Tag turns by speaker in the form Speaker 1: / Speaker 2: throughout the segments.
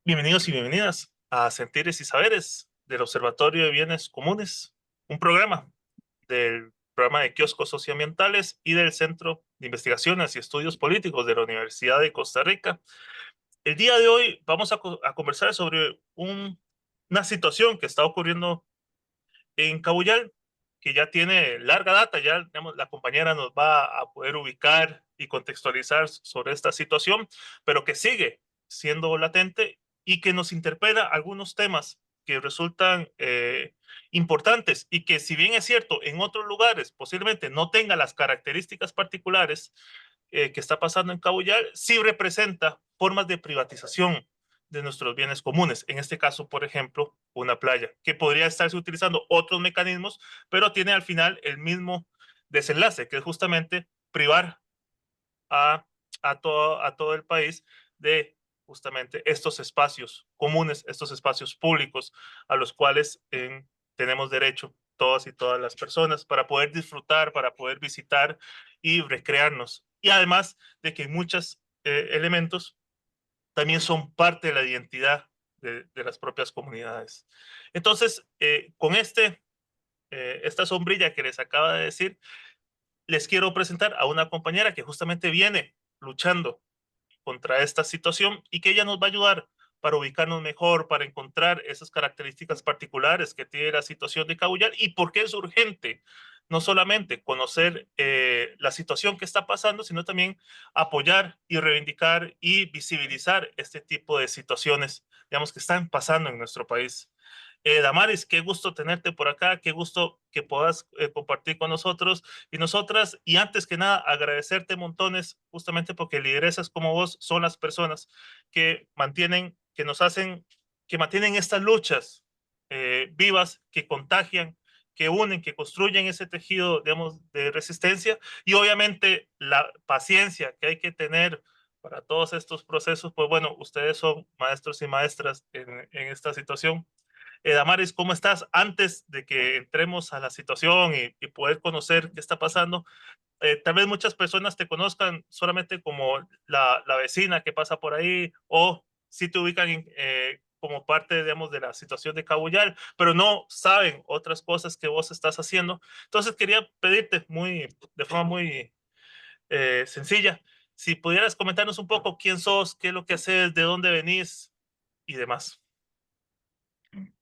Speaker 1: Bienvenidos y bienvenidas a Sentires y Saberes del Observatorio de Bienes Comunes, un programa del programa de kioscos socioambientales y del Centro de Investigaciones y Estudios Políticos de la Universidad de Costa Rica. El día de hoy vamos a conversar sobre una situación que está ocurriendo en Cabuyal, que ya tiene larga data. Ya digamos, la compañera nos va a poder ubicar y contextualizar sobre esta situación, pero que sigue siendo latente y que nos interpela algunos temas que resultan importantes y que, si bien es cierto, en otros lugares posiblemente no tenga las características particulares que está pasando en Cabuyal, sí representa formas de privatización de nuestros bienes comunes. En este caso, por ejemplo, una playa, que podría estarse utilizando otros mecanismos, pero tiene al final el mismo desenlace, que es justamente privar a, a todo el país de justamente estos espacios comunes, estos espacios públicos a los cuales tenemos derecho todas y todas las personas para poder disfrutar, para poder visitar y recrearnos. Y además de que muchos elementos también son parte de la identidad de las propias comunidades. Entonces, con esta sombrilla que les acaba de decir, les quiero presentar a una compañera que justamente viene luchando contra esta situación y que ella nos va a ayudar para ubicarnos mejor, para encontrar esas características particulares que tiene la situación de Cabuyal y por qué es urgente no solamente conocer la situación que está pasando, sino también apoyar y reivindicar y visibilizar este tipo de situaciones, digamos, que están pasando en nuestro país. Damaris, qué gusto tenerte por acá, qué gusto que puedas compartir con nosotros y nosotras. Y antes que nada, agradecerte montones, justamente porque lideresas como vos son las personas que mantienen, que nos hacen, que mantienen estas luchas vivas, que contagian, que unen, que construyen ese tejido, digamos, de resistencia. Y obviamente la paciencia que hay que tener para todos estos procesos, pues bueno, ustedes son maestros y maestras en esta situación. Damaris, ¿cómo estás? Antes de que entremos a la situación y poder conocer qué está pasando, tal vez muchas personas te conozcan solamente como la vecina que pasa por ahí o si te ubican como parte, digamos, de la situación de Cabuyal, pero no saben otras cosas que vos estás haciendo. Entonces quería pedirte de forma muy sencilla, si pudieras comentarnos un poco quién sos, qué es lo que haces, de dónde venís y demás.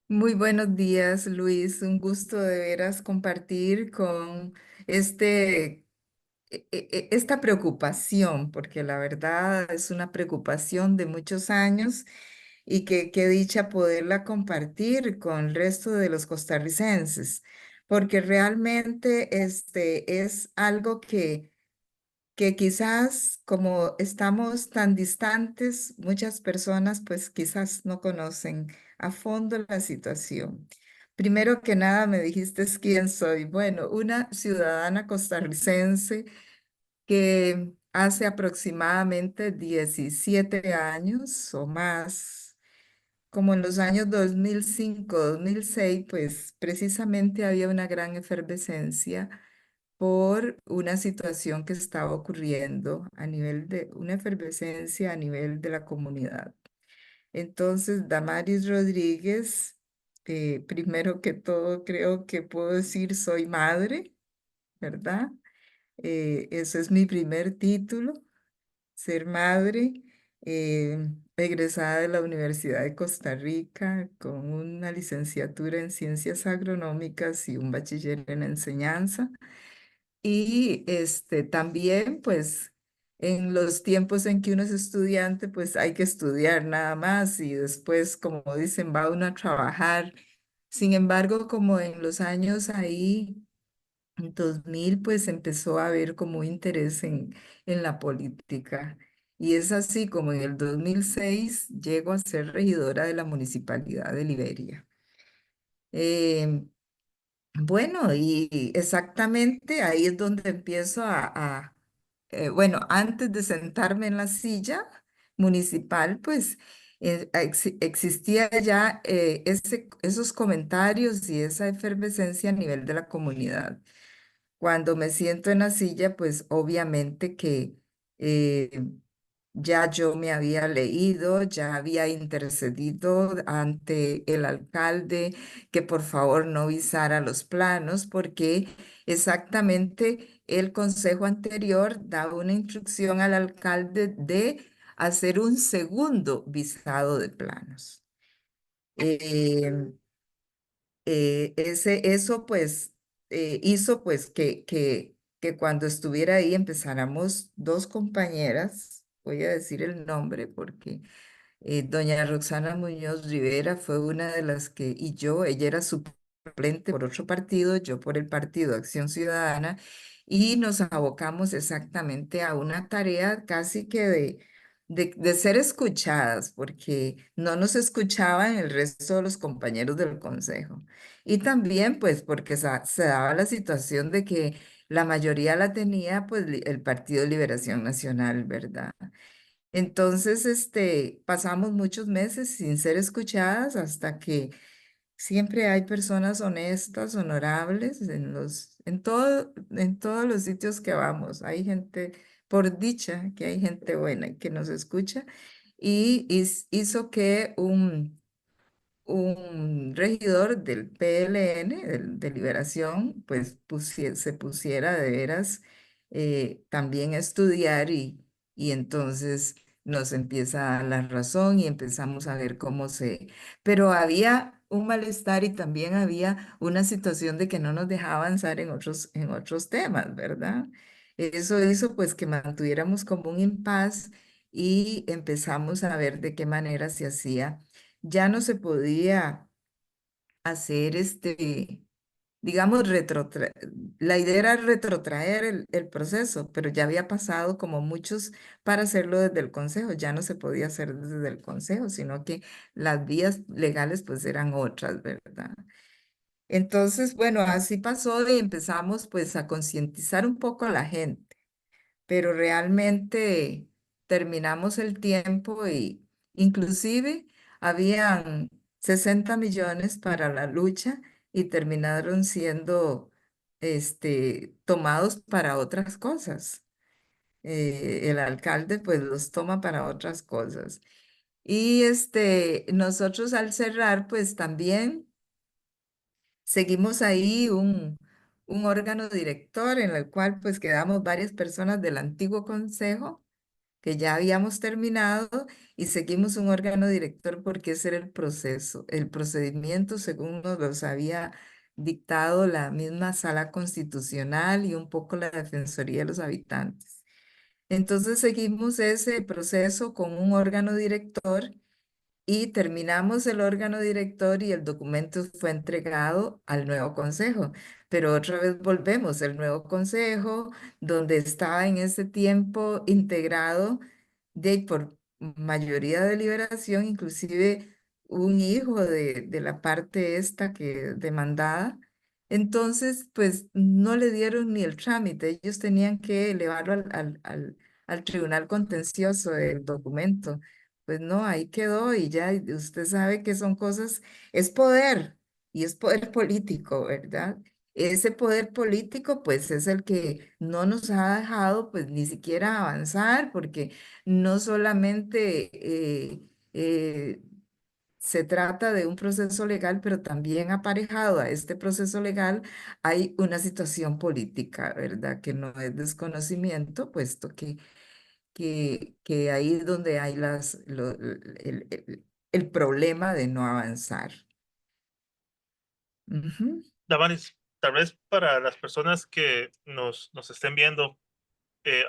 Speaker 2: Muy buenos días, Luis. Un gusto de veras compartir con este, esta preocupación, porque la verdad es una preocupación de muchos años y que qué dicha poderla compartir con el resto de los costarricenses, porque realmente es algo que quizás como estamos tan distantes, muchas personas pues quizás no conocen a fondo la situación. Primero que nada, me dijiste quién soy. Bueno, una ciudadana costarricense que hace aproximadamente 17 años o más, como en los años 2005, 2006, pues precisamente había una gran efervescencia por una situación que estaba ocurriendo a nivel de una efervescencia a nivel de la comunidad. Entonces, Damaris Rodríguez, primero que todo, creo que puedo decir soy madre, ¿verdad? Ese es mi primer título, ser madre, egresada de la Universidad de Costa Rica con una licenciatura en ciencias agronómicas y un bachiller en enseñanza. Y también, pues, en los tiempos en que uno es estudiante, pues hay que estudiar nada más y después, como dicen, va uno a trabajar. Sin embargo, como en los años ahí, en 2000, pues empezó a haber como interés en la política. Y es así como en el 2006 llego a ser regidora de la Municipalidad de Liberia. Em, bueno, y exactamente ahí es donde empiezo bueno, antes de sentarme en la silla municipal, pues existía ya esos comentarios y esa efervescencia a nivel de la comunidad. Cuando me siento en la silla, pues obviamente que Ya yo me había leído, ya había intercedido ante el alcalde que por favor no visara los planos porque exactamente el consejo anterior daba una instrucción al alcalde de hacer un segundo visado de planos. Eh, eso pues hizo pues que cuando estuviera ahí empezáramos dos compañeras, voy a decir el nombre porque doña Roxana Muñoz Rivera fue una de las que, y yo, ella era suplente por otro partido, yo por el partido Acción Ciudadana, y nos abocamos exactamente a una tarea casi que de ser escuchadas, porque no nos escuchaban el resto de los compañeros del consejo. Y también, pues, porque se daba la situación de que la mayoría la tenía, pues, el Partido de Liberación Nacional, ¿verdad? Entonces, pasamos muchos meses sin ser escuchadas hasta que siempre hay personas honestas, honorables en todos los sitios que vamos. Hay gente, por dicha, que hay gente buena y que nos escucha y hizo que un regidor del PLN, de Liberación, pues se pusiera de veras también a estudiar y entonces nos empieza a dar la razón y empezamos a ver cómo se... Pero había un malestar y también había una situación de que no nos dejaba avanzar en otros temas, ¿verdad? Eso hizo pues que mantuviéramos como un impas y empezamos a ver de qué manera se hacía. Ya no se podía hacer digamos, la idea era retrotraer el proceso, pero ya había pasado como muchos para hacerlo desde el consejo, ya no se podía hacer desde el consejo, sino que las vías legales pues eran otras, ¿verdad? Entonces, bueno, así pasó y empezamos pues a concientizar un poco a la gente, pero realmente terminamos el tiempo y inclusive habían 60 millones para la lucha y terminaron siendo tomados para otras cosas. El alcalde pues los toma para otras cosas. Y nosotros al cerrar pues también seguimos ahí un órgano director en el cual pues quedamos varias personas del antiguo consejo que ya habíamos terminado y seguimos un órgano director porque ese era el proceso, el procedimiento según nos los había dictado la misma sala constitucional y un poco la Defensoría de los Habitantes. Entonces seguimos ese proceso con un órgano director y terminamos el órgano director y el documento fue entregado al nuevo consejo. Pero otra vez volvemos, el nuevo consejo, donde estaba en ese tiempo integrado por mayoría de liberación, inclusive un hijo de la parte esta que demandada. Entonces, pues no le dieron ni el trámite, ellos tenían que elevarlo al tribunal contencioso el documento. Pues no, ahí quedó y ya y usted sabe que son cosas, es poder y es poder político, ¿verdad? Ese poder político pues es el que no nos ha dejado pues ni siquiera avanzar porque no solamente se trata de un proceso legal, pero también aparejado a este proceso legal hay una situación política, ¿verdad? Que no es desconocimiento, puesto que ahí es donde hay el problema de no avanzar. Ujú.
Speaker 1: Damaris, tal vez para las personas que nos estén viendo,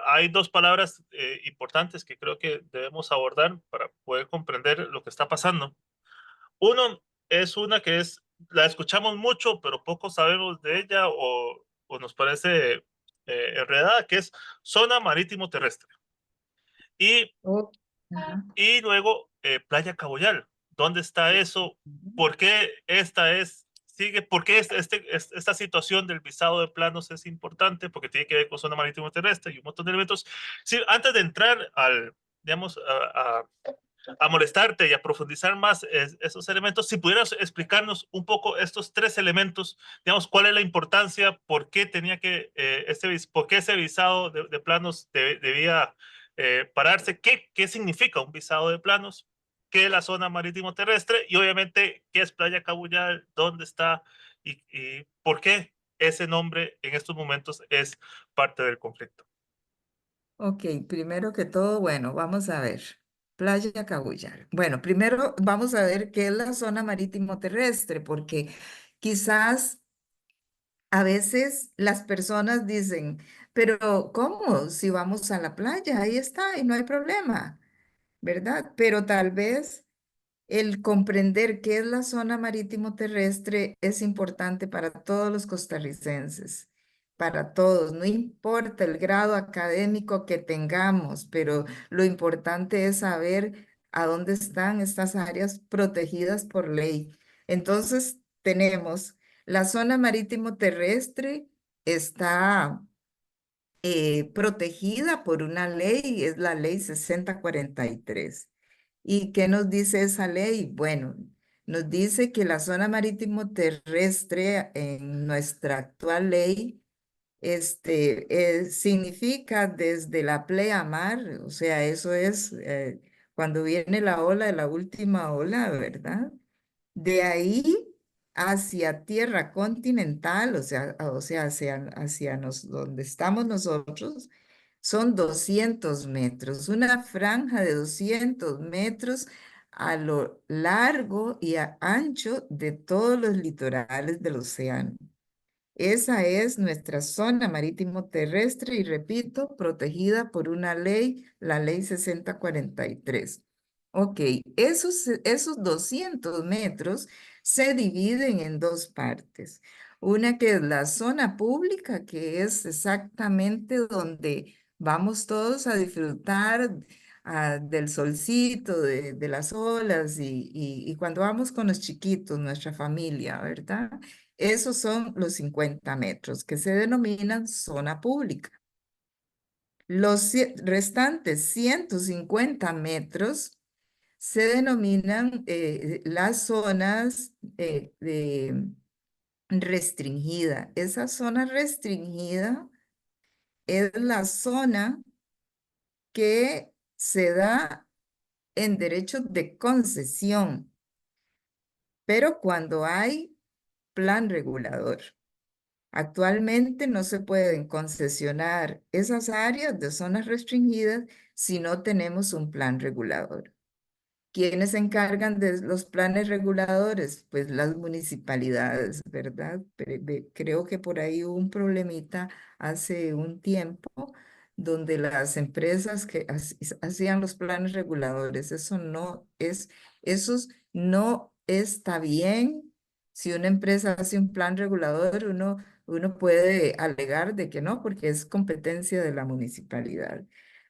Speaker 1: hay dos palabras importantes que creo que debemos abordar para poder comprender lo que está pasando. Uno es una que la escuchamos mucho, pero poco sabemos de ella o nos parece enredada, que es zona marítimo terrestre. Y,
Speaker 2: Oh, ajá.
Speaker 1: y luego Playa Caboyal. ¿Dónde está eso?
Speaker 2: Ujú.
Speaker 1: ¿Por qué por qué esta situación del visado de planos es importante? Porque tiene que ver con zona marítimo terrestre y un montón de elementos. Sí, antes de entrar digamos, a molestarte y a profundizar más esos elementos, si pudieras explicarnos un poco estos tres elementos, digamos, cuál es la importancia, por qué tenía por qué ese visado de planos debía pararse qué significa un visado de planos, qué es la zona marítimo terrestre y obviamente qué es Playa Cabullal, dónde está y por qué ese nombre en estos momentos es parte del conflicto.
Speaker 2: Ok, primero que todo, bueno, vamos a ver. Playa Cabullar. Bueno, primero vamos a ver qué es la zona marítimo terrestre, porque quizás a veces las personas dicen, pero ¿cómo? Si vamos a la playa, ahí está y no hay problema, ¿verdad? Pero tal vez el comprender qué es la zona marítimo terrestre es importante para todos los costarricenses, para todos, no importa el grado académico que tengamos, pero lo importante es saber a dónde están estas áreas protegidas por ley. Entonces, tenemos la zona marítimo terrestre está protegida por una ley, es la ley 6043. ¿Y qué nos dice esa ley? Bueno, nos dice que la zona marítimo terrestre en nuestra actual ley significa desde la pleamar, o sea, eso es cuando viene la ola de la última ola, ¿verdad? De ahí hacia tierra continental, o sea, donde estamos nosotros, son 200 metros, una franja de 200 metros a lo largo y a ancho de todos los litorales del océano. Esa es nuestra zona marítimo terrestre y repito, protegida por una ley, la ley 6043. Ok, esos 200 metros se dividen en dos partes. Una que es la zona pública, que es exactamente donde vamos todos a disfrutar del solcito, de las olas y cuando vamos con los chiquitos, nuestra familia, ¿verdad? Esos son los 50 metros que se denominan zona pública. Los restantes 150 metros se denominan las zonas restringida. Esa zona restringida es la zona que se da en derechos de concesión, pero cuando hay plan regulador. Actualmente no se pueden concesionar esas áreas de zonas restringidas si no tenemos un plan regulador. ¿Quiénes se encargan de los planes reguladores? Pues las municipalidades, ¿verdad? Creo que por ahí hubo un problemita hace un tiempo donde las empresas que hacían los planes reguladores, eso no está bien. Si una empresa hace un plan regulador, uno puede alegar de que no, porque es competencia de la municipalidad.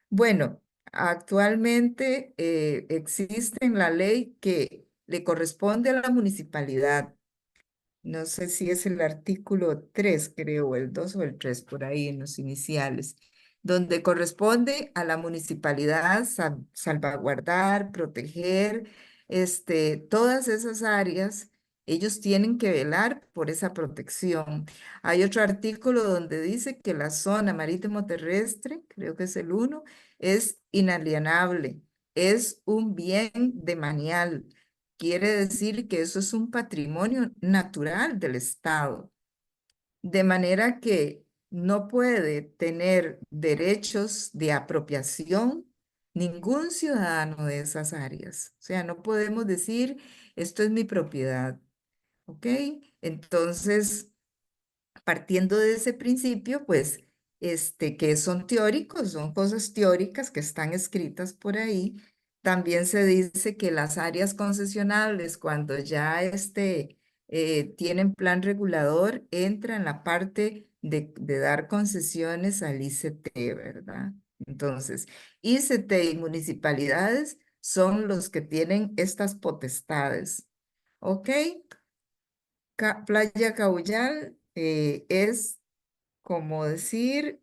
Speaker 2: Bueno. Actualmente existe en la ley que le corresponde a la municipalidad. No sé si es el artículo 3, creo, el 2 o el 3 por ahí en los iniciales, donde corresponde a la municipalidad salvaguardar, proteger, todas esas áreas. Ellos tienen que velar por esa protección. Hay otro artículo donde dice que la zona marítimo terrestre, creo que es el uno, es inalienable, es un bien de manial. Quiere decir que eso es un patrimonio natural del Estado, de manera que no puede tener derechos de apropiación ningún ciudadano de esas áreas. O sea, no podemos decir, esto es mi propiedad, ¿ok? Entonces, partiendo de ese principio, pues, que son teóricos, son cosas teóricas que están escritas por ahí. También se dice que las áreas concesionables, cuando ya tienen plan regulador, entra en la parte de dar concesiones al ICT, ¿verdad? Entonces, ICT y municipalidades son los que tienen estas potestades. ¿Ok? Playa Cabullal es como decir,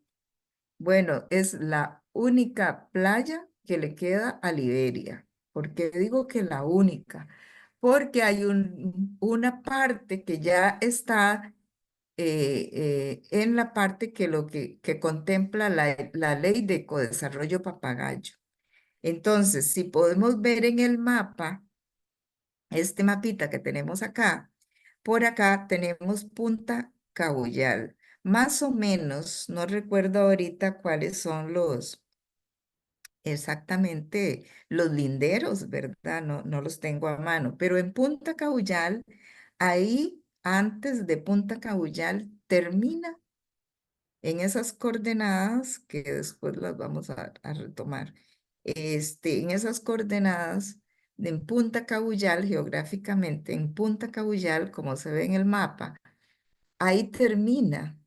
Speaker 2: bueno, es la única playa que le queda a Liberia. ¿Por qué digo que la única? Porque hay una parte que ya está en la parte que contempla la ley de ecodesarrollo papagayo. Entonces, si podemos ver en el mapa, este mapita que tenemos acá, por acá tenemos Punta Cabullal. Más o menos, no recuerdo ahorita cuáles son exactamente los linderos, ¿verdad? No, no los tengo a mano, pero en Punta Cabullal, ahí antes de Punta Cabullal termina en esas coordenadas que después las vamos a retomar. En esas coordenadas, en Punta Cabullal, geográficamente, en Punta Cabullal, como se ve en el mapa, ahí termina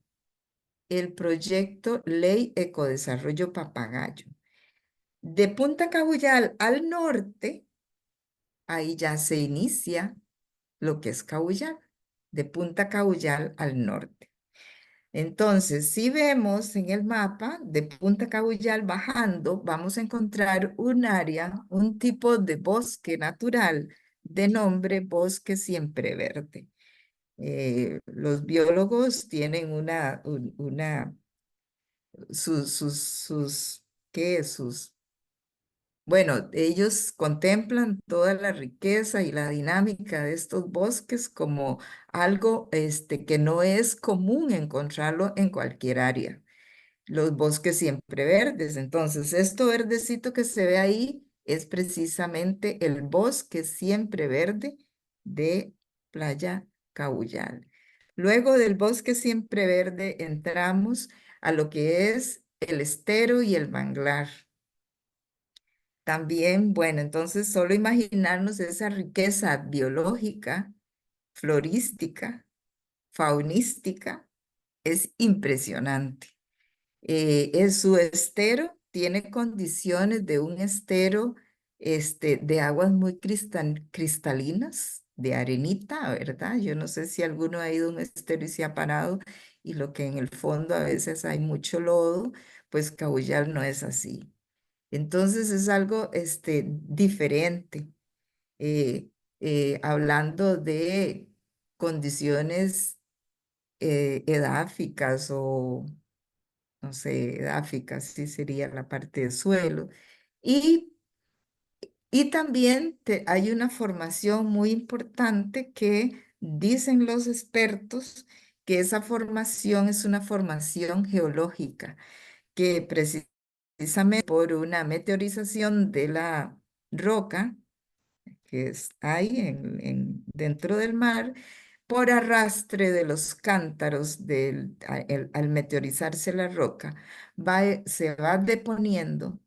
Speaker 2: el proyecto Ley Ecodesarrollo Papagayo. De Punta Cabullal al norte, ahí ya se inicia lo que es Cabullal, de Punta Cabullal al norte. Entonces, si vemos en el mapa de Punta Cabullal bajando, vamos a encontrar un área, un tipo de bosque natural de nombre bosque siempre verde. Los biólogos tienen ¿qué es? Bueno, ellos contemplan toda la riqueza y la dinámica de estos bosques como algo que no es común encontrarlo en cualquier área. Los bosques siempre verdes. Entonces, esto verdecito que se ve ahí es precisamente el bosque siempre verde de Playa Cabullal. Luego del bosque siempre verde entramos a lo que es el estero y el manglar. También, bueno, entonces solo imaginarnos esa riqueza biológica, florística, faunística, es impresionante. Su estero tiene condiciones de un estero de aguas muy cristalinas, de arenita, ¿verdad? Yo no sé si alguno ha ido a un estero y se ha parado y lo que en el fondo a veces hay mucho lodo, pues Cabullal no es así. Entonces es algo diferente. eh, Hablando de condiciones edáficas o, no sé, edáficas, sí sería la parte de suelo. Y, y también hay una formación muy importante que dicen los expertos que esa formación es una formación geológica que precisamente por una meteorización de la roca hay dentro del mar, por arrastre de los cántaros al meteorizarse la roca, se va deponiendo,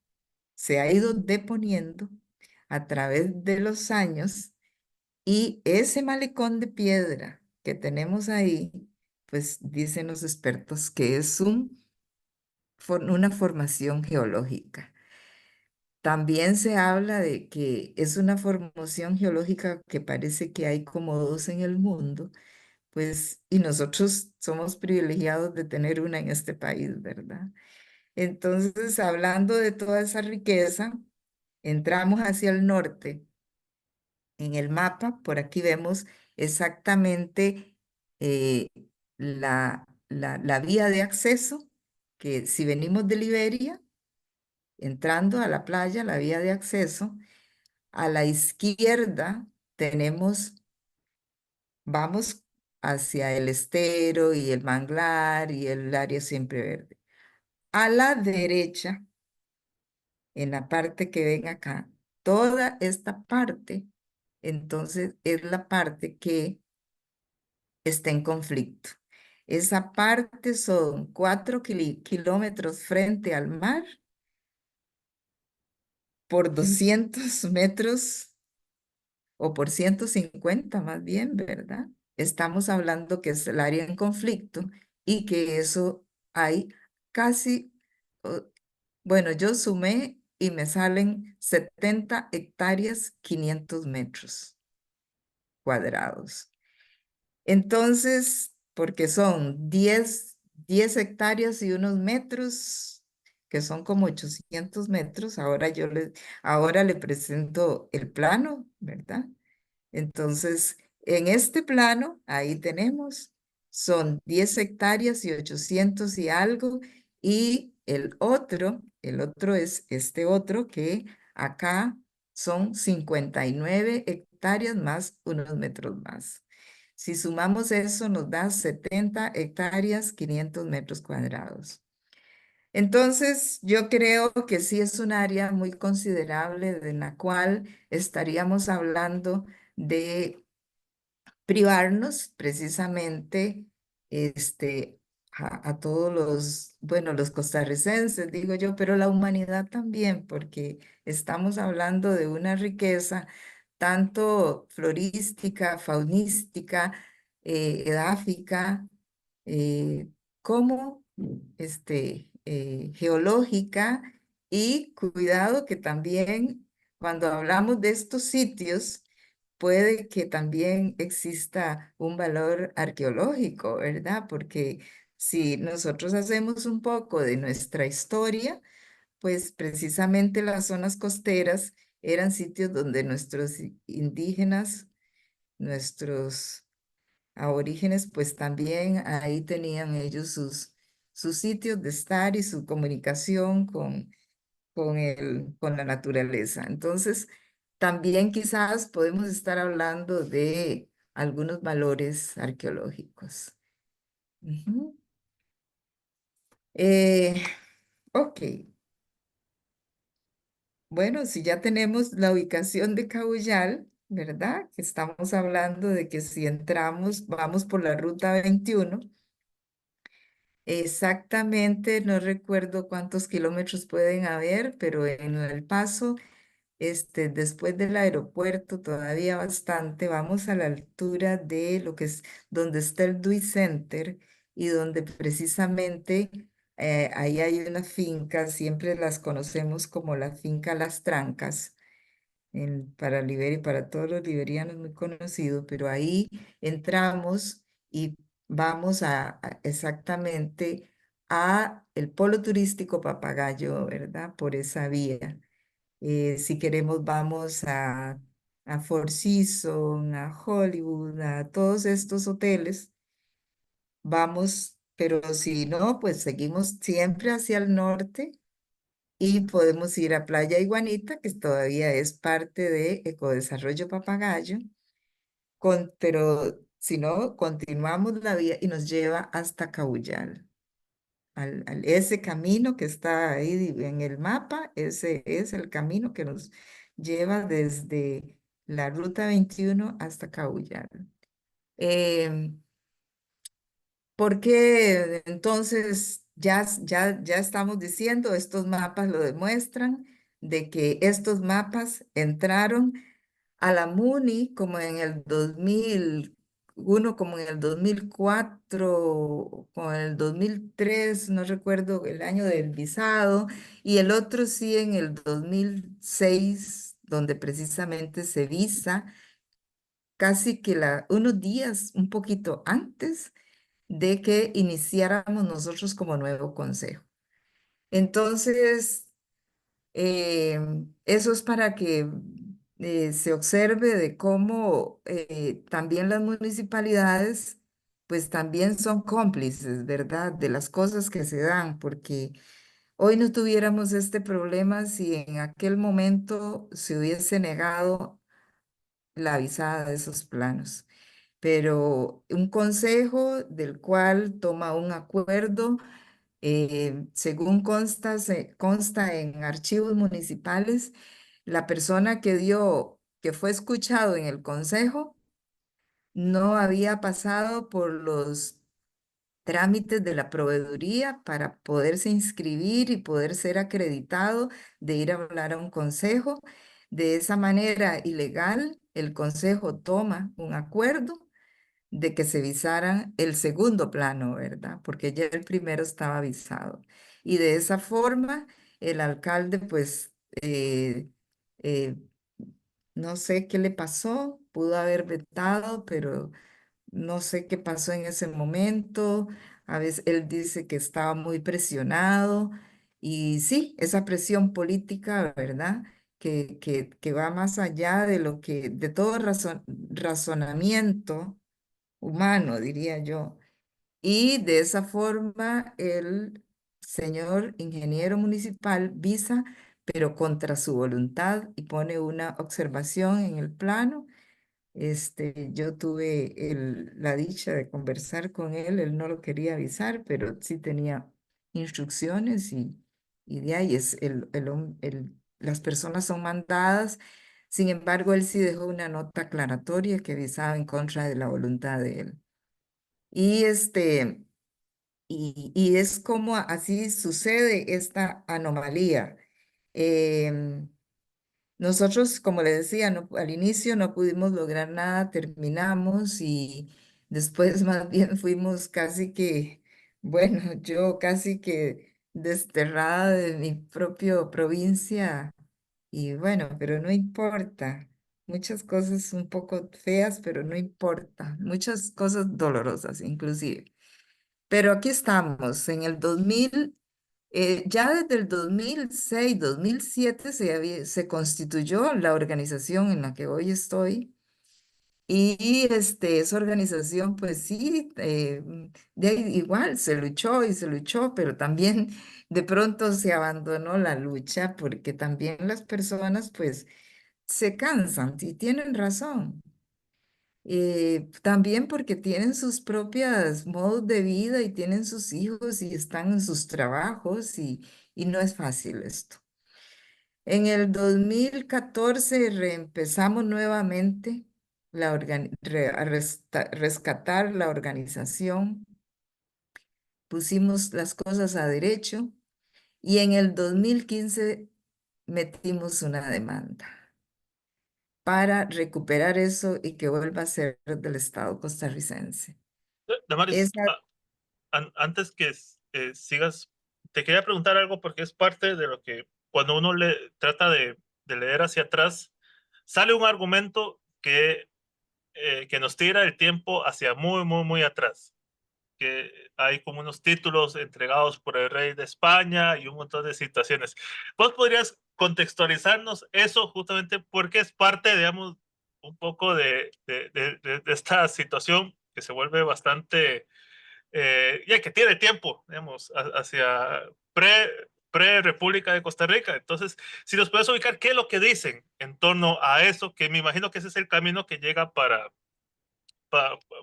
Speaker 2: se ha ido deponiendo a través de los años y ese malecón de piedra que tenemos ahí, pues dicen los expertos que es una formación geológica. También se habla de que es una formación geológica que parece que hay como dos en el mundo, pues, y nosotros somos privilegiados de tener una en este país, ¿verdad? Entonces, hablando de toda esa riqueza, entramos hacia el norte. En el mapa, por aquí vemos exactamente eh, la vía de acceso, que si venimos de Liberia, entrando a la playa, la vía de acceso, a la izquierda vamos hacia el estero y el manglar y el área siempre verde. A la derecha, en la parte que ven acá, toda esta parte, entonces es la parte que está en conflicto. Esa parte son 4 kilómetros frente al mar por 200 metros o por 150 más bien, ¿verdad? Estamos hablando que es el área en conflicto y que eso hay casi, o- bueno, yo sumé y me salen 70 hectáreas, 500 metros cuadrados. Entonces, porque son 10 hectáreas y unos metros, que son como 800 metros, ahora le presento el plano, ¿verdad? Entonces, en este plano, ahí tenemos son 10 hectáreas y 800 y algo, y el otro es este otro que acá son 59 hectáreas más unos metros más. Si sumamos eso, nos da 70 hectáreas, 500 metros cuadrados. Entonces, yo creo que sí es un área muy considerable de la cual estaríamos hablando de privarnos precisamente a todos los, bueno, los costarricenses, digo yo, pero la humanidad también, porque estamos hablando de una riqueza tanto florística, faunística, edáfica, eh, como geológica, y cuidado que también cuando hablamos de estos sitios, puede que también exista un valor arqueológico, ¿verdad? Porque si nosotros hacemos un poco de nuestra historia, pues precisamente las zonas costeras eran sitios donde nuestros indígenas, nuestros aborígenes, pues también ahí tenían ellos sus sitios de estar y su comunicación con la naturaleza. Entonces, también quizás podemos estar hablando de algunos valores arqueológicos. Ujú. Eh, ok, bueno, si ya tenemos la ubicación de Cabullal, ¿verdad? Que estamos hablando de que si entramos, vamos por la ruta 21. Exactamente, no recuerdo cuántos kilómetros pueden haber, pero en El Paso, después del aeropuerto, todavía bastante, vamos a la altura de lo que es donde está el Dewey Center, y donde precisamente ahí hay una finca, siempre las conocemos como la finca Las Trancas, para Liberia y para todos los liberianos muy conocido, pero ahí entramos y vamos exactamente a el polo turístico Papagayo, ¿verdad? Por esa vía. Si queremos, vamos a Four Seasons, a Hollywood, a todos estos hoteles. Vamos, pero si no, pues seguimos siempre hacia el norte y podemos ir a Playa Iguanita, que todavía es parte de Ecodesarrollo Papagayo, pero si no, continuamos la vía y nos lleva hasta Cabullal. Ese camino que está ahí en el mapa, ese es el camino que nos lleva desde la ruta 21 hasta Cabullal. Em, Porque entonces ya estamos diciendo, estos mapas lo demuestran, de que estos mapas entraron a la MUNI como en el 2001, como en el 2004, como en el 2003, no recuerdo el año del visado, y el otro sí en el 2006, donde precisamente se visa casi que unos días, un poquito antes de que iniciáramos nosotros como nuevo consejo. Entonces, eso es para que se observe de cómo también las municipalidades, pues también son cómplices, ¿verdad? De las cosas que se dan, porque hoy no tuviéramos este problema si en aquel momento se hubiese negado la avisada de esos planos. Pero un consejo del cual toma un acuerdo, según consta en archivos municipales, la persona que fue escuchado en el consejo, no había pasado por los trámites de la proveeduría para poderse inscribir y poder ser acreditado de ir a hablar a un consejo. De esa manera ilegal, el consejo toma un acuerdo de que se visara el segundo plano, ¿verdad? Porque ya el primero estaba visado. Y de esa forma, el alcalde, pues, eh, no sé qué le pasó, pudo haber vetado, pero no sé qué pasó en ese momento. A veces él dice que estaba muy presionado, y sí, esa presión política, ¿verdad? Que va más allá de de todo razonamiento humano, diría yo. Y de esa forma el señor ingeniero municipal visa, pero contra su voluntad y pone una observación en el plano. Yo tuve la dicha de conversar con él no lo quería avisar, pero sí tenía instrucciones y de ahí es las personas son mandadas. Sin embargo, él sí dejó una nota aclaratoria que avisaba en contra de la voluntad de él. Y y es como así sucede esta anomalía. Em, Nosotros, como le decía, al inicio no pudimos lograr nada, terminamos y después más bien fuimos casi que, bueno, yo casi que desterrada de mi propia provincia y bueno, pero no importa. Muchas cosas un poco feas, pero no importa. Muchas cosas dolorosas inclusive. Pero aquí estamos, en el 2000, ya desde el 2006, 2007 se constituyó la organización en la que hoy estoy. Y esa organización, pues sí, de ahí igual se luchó, pero también de pronto se abandonó la lucha porque también las personas, pues, se cansan y tienen razón. También porque tienen sus propios modos de vida y tienen sus hijos y están en sus trabajos y no es fácil esto. En el 2014 reempezamos nuevamente a rescatar la organización, pusimos las cosas a derecho y en el 2015 metimos una demanda para recuperar eso y que vuelva a ser del Estado costarricense.
Speaker 1: Damaris,
Speaker 2: Esa
Speaker 1: antes que sigas, te quería preguntar algo porque es parte de lo que cuando uno le trata de leer hacia atrás, sale un argumento que nos tira el tiempo hacia muy, muy, muy atrás. Que hay como unos títulos entregados por el rey de España y un montón de situaciones. ¿Vos podrías contextualizarnos eso justamente porque es parte, digamos, un poco de esta situación que se vuelve bastante, ya que tiene tiempo, digamos, hacia pre-República de Costa Rica? Entonces, si nos puedes ubicar, ¿qué es lo que dicen en torno a eso? Que me imagino que ese es el camino que llega pa-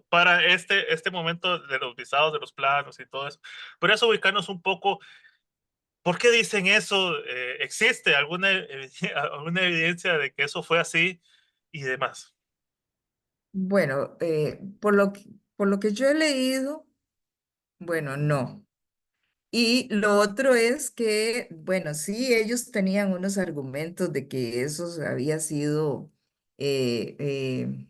Speaker 1: para este momento de los visados, de los planos y todo eso. Podrías ubicarnos un poco, ¿por qué dicen eso? ¿Existe alguna evidencia de que eso fue así y demás?
Speaker 2: Bueno, por lo que yo he leído, bueno, no. Y lo otro es que, bueno, sí, ellos tenían unos argumentos de que eso había sido eh, eh,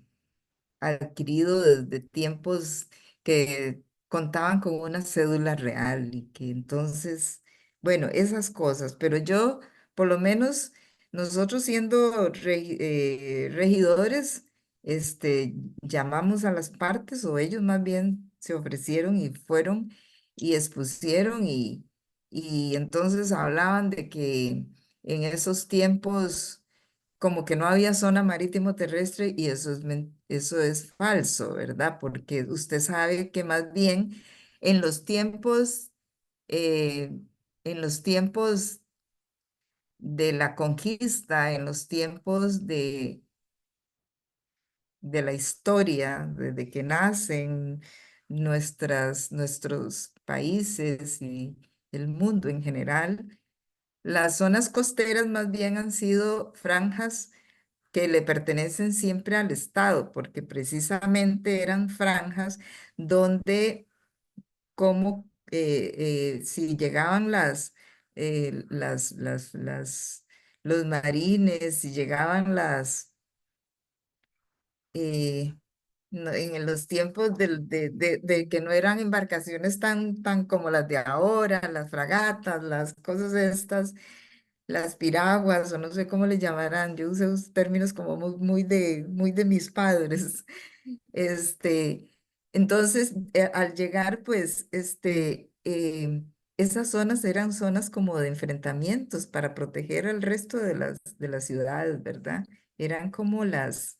Speaker 2: adquirido desde tiempos que contaban con una cédula real y que entonces, bueno, esas cosas, pero yo, por lo menos nosotros siendo regidores, llamamos a las partes o ellos más bien se ofrecieron y fueron y expusieron y entonces hablaban de que en esos tiempos como que no había zona marítimo terrestre y eso es falso, ¿verdad? Porque usted sabe que más bien en los tiempos, eh, en los tiempos de la conquista, en los tiempos de la historia, desde que nacen nuestros países y el mundo en general, las zonas costeras más bien han sido franjas que le pertenecen siempre al Estado, porque precisamente eran franjas donde como si llegaban los marines, si llegaban eh, en los tiempos de que no eran embarcaciones tan como las de ahora, las fragatas, las cosas estas, las piraguas, o no sé cómo le llamarán, yo uso esos términos como muy de mis padres. Este, entonces, al llegar, pues, esas zonas eran zonas como de enfrentamientos para proteger al resto de las ciudades, ¿verdad? Eran como las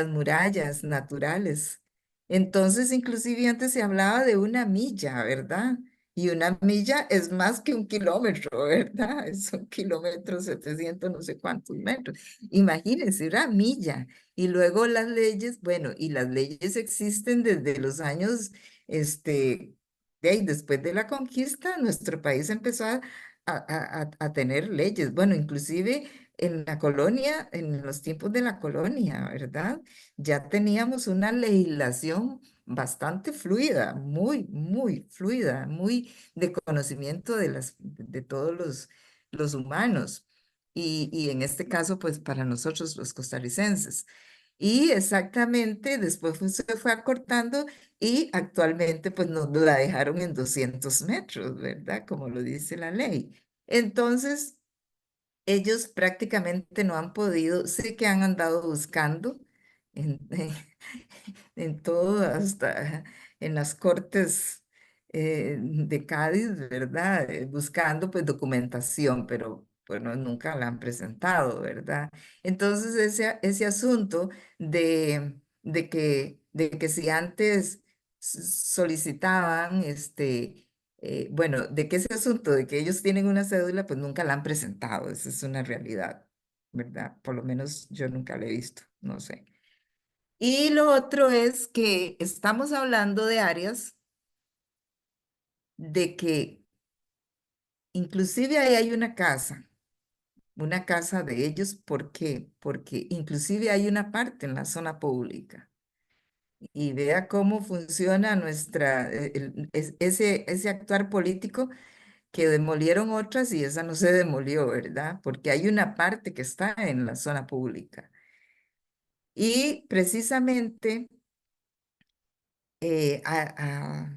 Speaker 2: murallas naturales Entonces, inclusive antes se hablaba de una milla, ¿verdad? Y una milla es más que un kilómetro, ¿verdad? Es un kilómetro, 700, no sé cuántos metros. Imagínense, una milla. Y luego las leyes, bueno, y las leyes existen desde los años, de ahí, después de la conquista, nuestro país empezó a tener leyes. Bueno, inclusive en la colonia, en los tiempos de la colonia, ¿verdad? Ya teníamos una legislación bastante fluida, muy fluida, muy de conocimiento de todos los humanos. Y en este caso, pues para nosotros los costarricenses. Y exactamente, después se fue acortando y actualmente pues nos la dejaron en 200 metros, ¿verdad? Como lo dice la ley. Entonces, ellos prácticamente no han podido, sé que han andado buscando en, en todo, hasta en las cortes de Cádiz, ¿verdad? Buscando pues documentación, pero bueno, nunca la han presentado, ¿verdad? Entonces ese asunto de que si antes solicitaban, bueno, de que ese asunto de que ellos tienen una cédula, pues nunca la han presentado, esa es una realidad, ¿verdad? Por lo menos yo nunca la he visto, no sé. Y lo otro es que estamos hablando de áreas de que inclusive ahí hay una casa de ellos, ¿por qué? Porque inclusive hay una parte en la zona pública. Y vea cómo funciona ese actuar político que demolieron otras y esa no se demolió, ¿verdad? Porque hay una parte que está en la zona pública. Y precisamente eh, a- a-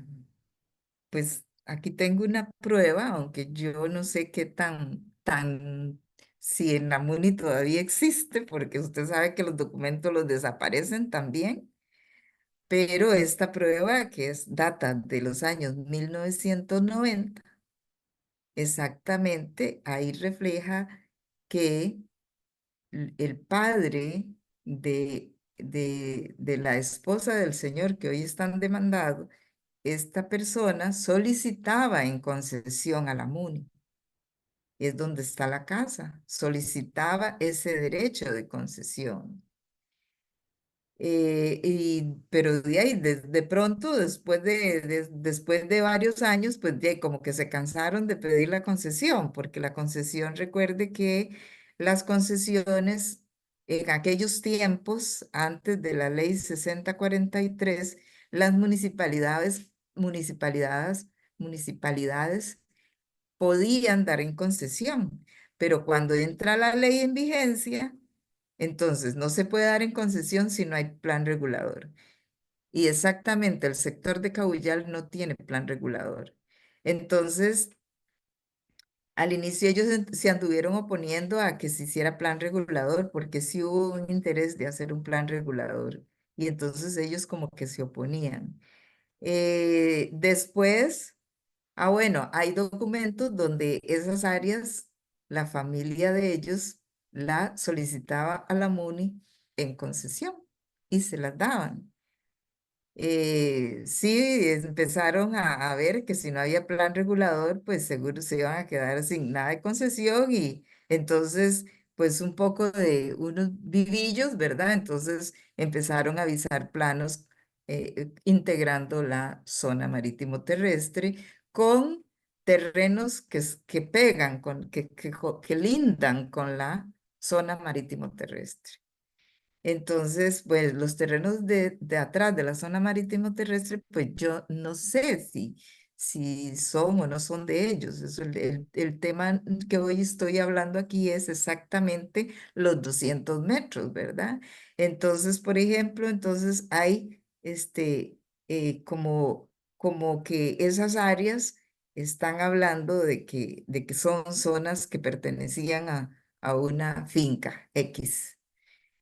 Speaker 2: pues aquí tengo una prueba, aunque yo no sé qué si en la MUNI todavía existe, porque usted sabe que los documentos los desaparecen también, pero esta prueba que data de los años 1990, exactamente, ahí refleja que el padre de la esposa del señor que hoy están demandado, esta persona solicitaba en concesión a la MUNI, es donde está la casa, solicitaba ese derecho de concesión. Pero de ahí, de pronto, después de varios años, pues como que se cansaron de pedir la concesión, porque la concesión, recuerde que las concesiones en aquellos tiempos, antes de la ley 6043, las municipalidades podían dar en concesión, pero cuando entra la ley en vigencia, entonces no se puede dar en concesión si no hay plan regulador. Y exactamente el sector de Cabullal no tiene plan regulador. Entonces, al inicio ellos se anduvieron oponiendo a que se hiciera plan regulador, porque sí hubo un interés de hacer un plan regulador. Y entonces ellos como que se oponían. Después, bueno, hay documentos donde esas áreas, la familia de ellos la solicitaba a la MUNI en concesión y se las daban. Sí, empezaron a ver que si no había plan regulador, pues seguro se iban a quedar sin nada de concesión y entonces, pues un poco de unos vivillos, ¿verdad? Entonces empezaron a avisar planos integrando la zona marítimo terrestre con terrenos que pegan, que lindan con la zona marítimo terrestre. Entonces, pues los terrenos de atrás de la zona marítimo terrestre, pues yo no sé si son o no son de ellos. El tema que hoy estoy hablando aquí es exactamente los 200 metros, ¿verdad? Entonces, por ejemplo, entonces hay como que esas áreas están hablando de que son zonas que pertenecían a una finca X.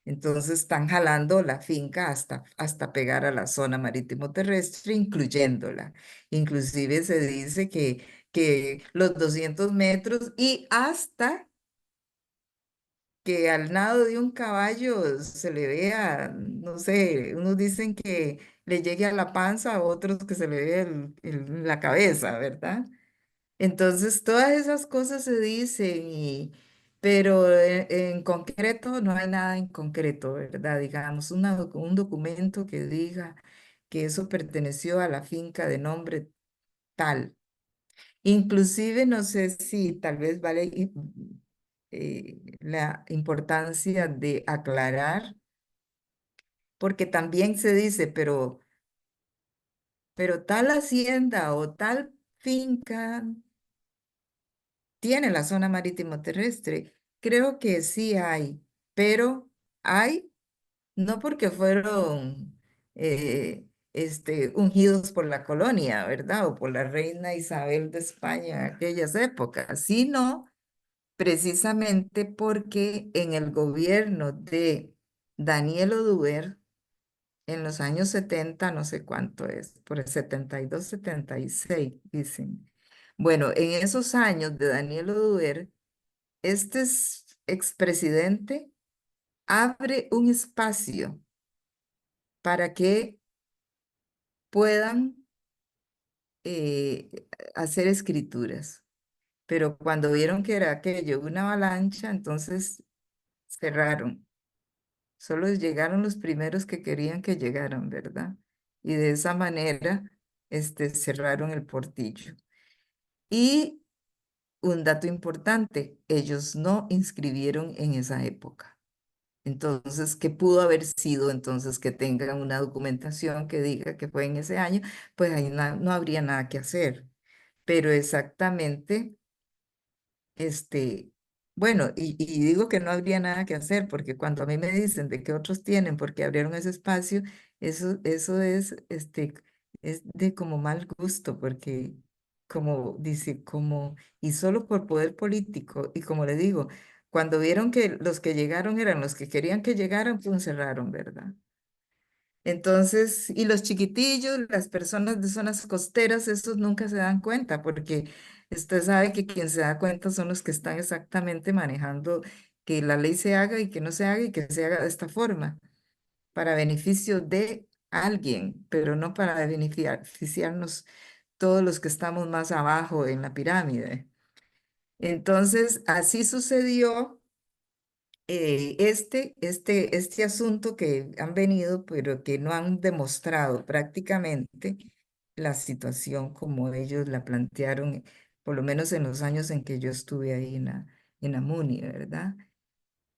Speaker 2: Entonces están jalando la finca hasta pegar a la zona marítimo terrestre, incluyéndola. Inclusive se dice que los 200 metros y hasta que al nado de un caballo se le vea, no sé, unos dicen le llegue a la panza, a otros que se le ve la cabeza, ¿verdad? Entonces, todas esas cosas se dicen, pero en concreto no hay nada en concreto, ¿verdad? Digamos, un documento que diga que eso perteneció a la finca de nombre tal. Inclusive, no sé si tal vez vale la importancia de aclarar, porque también se dice, pero tal hacienda o tal finca tiene la zona marítimo terrestre. Creo que sí hay, pero hay no porque fueron ungidos por la colonia, ¿verdad? O por la reina Isabel de España en aquellas épocas, sino precisamente porque en el gobierno de Daniel Oduber, en los años 70 no sé cuánto es, por el 72, 76, dicen. Bueno, en esos años de Daniel Oduber, expresidente abre un espacio para que puedan hacer escrituras. Pero cuando vieron que era aquello una avalancha, entonces cerraron. Solo llegaron los primeros que querían que llegaran, ¿verdad? Y de esa manera, cerraron el portillo. Y un dato importante, ellos no inscribieron en esa época. Entonces, ¿qué pudo haber sido entonces que tengan una documentación que diga que fue en ese año? Pues ahí no habría nada que hacer. Pero exactamente, este, bueno, y digo que no habría nada que hacer porque cuando a mí me dicen de que otros tienen porque abrieron ese espacio, eso es de como mal gusto porque como dice, y solo por poder político, y como le digo, cuando vieron que los que llegaron eran los que querían que llegaran, pues cerraron, ¿verdad? Entonces, y los chiquitillos, las personas de zonas costeras, esos nunca se dan cuenta, porque usted sabe que quien se da cuenta son los que están exactamente manejando que la ley se haga y que no se haga y que se haga de esta forma, para beneficio de alguien, pero no para beneficiarnos todos los que estamos más abajo en la pirámide. Entonces, así sucedió este asunto que han venido, pero que no han demostrado prácticamente la situación como ellos la plantearon, por lo menos en los años en que yo estuve ahí en la MUNI, ¿verdad?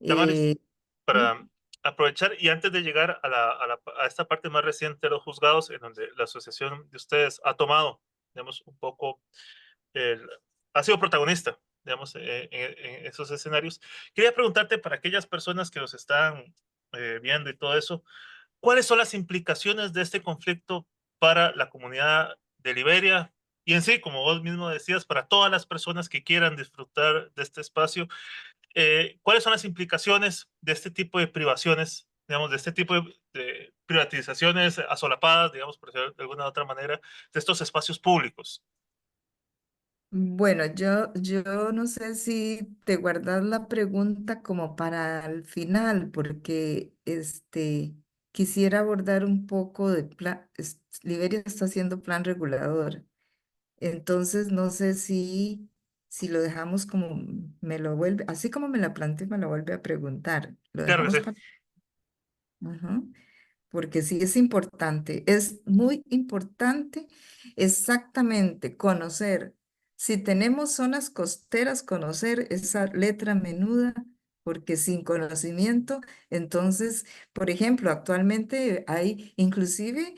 Speaker 1: Damaris,
Speaker 2: Eh, ¿sí?
Speaker 1: para aprovechar y antes de llegar a esta parte más reciente de los juzgados, en donde la asociación de ustedes ha tomado, digamos, un poco, el, ha sido protagonista, digamos, en esos escenarios, quería preguntarte para aquellas personas que nos están viendo y todo eso, ¿cuáles son las implicaciones de este conflicto para la comunidad de Liberia? Y en sí, como vos mismo decías, para todas las personas que quieran disfrutar de este espacio, ¿cuáles son las implicaciones de este tipo de privaciones, digamos, de este tipo de privatizaciones asolapadas, digamos, por decirlo de alguna otra manera, de estos espacios públicos?
Speaker 2: Bueno, yo no sé si te guardas la pregunta como para el final, porque quisiera abordar un poco de plan. Liberia está haciendo plan regulador. Entonces, no sé si lo dejamos como me lo vuelve, así como me la planteé, me lo vuelve a preguntar. Lo
Speaker 1: Claro que
Speaker 2: dejamos
Speaker 1: sí.
Speaker 2: para... Porque sí es muy importante exactamente conocer, si tenemos zonas costeras, conocer esa letra menuda, porque sin conocimiento, entonces, por ejemplo, actualmente hay inclusive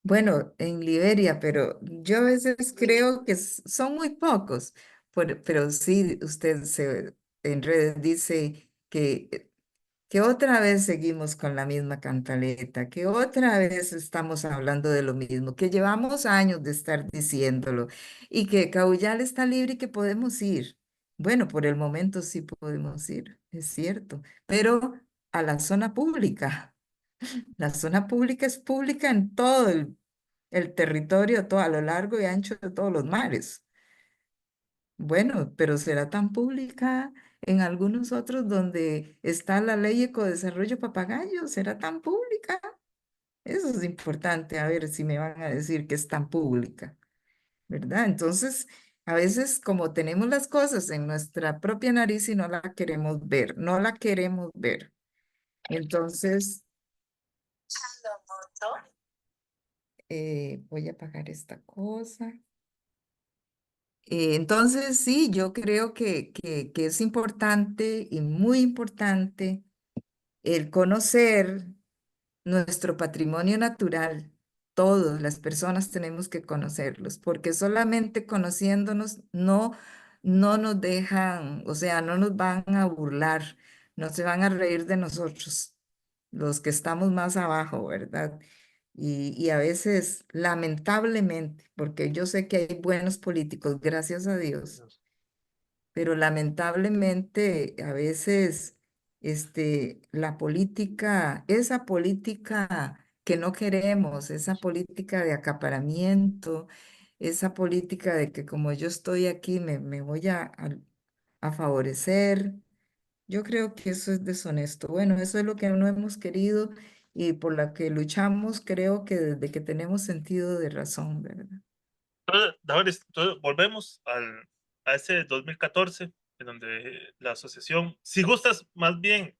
Speaker 2: bueno, en Liberia, pero yo a veces creo que son muy pocos, pero sí, en redes dice que otra vez seguimos con la misma cantaleta, que otra vez estamos hablando de lo mismo, que llevamos años de estar diciéndolo y que Cauyal está libre y que podemos ir. Bueno, por el momento sí podemos ir, es cierto, pero a la zona pública. La zona pública es pública en todo el territorio, todo, a lo largo y ancho de todos los mares. Bueno, pero será tan pública en algunos otros donde está la ley Ecodesarrollo Papagayo, será tan pública. Eso es importante, a ver si me van a decir que es tan pública, ¿verdad? Entonces, a veces como tenemos las cosas en nuestra propia nariz y no la queremos ver, no la queremos ver. Entonces, voy a apagar esta cosa. Entonces, sí, yo creo que es importante y muy importante el conocer nuestro patrimonio natural. Todas las personas tenemos que conocerlos, porque solamente conociéndonos no nos dejan, o sea, no nos van a burlar, no se van a reír de nosotros, los que estamos más abajo, ¿verdad? Y a veces, lamentablemente, porque yo sé que hay buenos políticos, gracias a Dios, pero lamentablemente a veces la política, esa política que no queremos, esa política de acaparamiento, esa política de que como yo estoy aquí me voy a favorecer, yo creo que eso es deshonesto. Bueno, eso es lo que no hemos querido y por la que luchamos, creo que desde que tenemos sentido de razón, ¿verdad?
Speaker 1: Entonces, volvemos a ese 2014, en donde la asociación, si gustas, más bien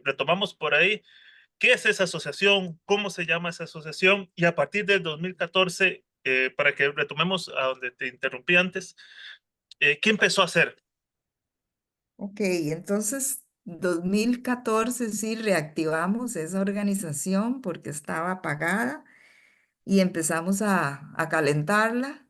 Speaker 1: retomamos por ahí. ¿Qué es esa asociación? ¿Cómo se llama esa asociación? Y a partir del 2014, para que retomemos a donde te interrumpí antes, ¿qué empezó a hacer?
Speaker 2: Ok, entonces 2014 sí reactivamos esa organización porque estaba apagada y empezamos a calentarla.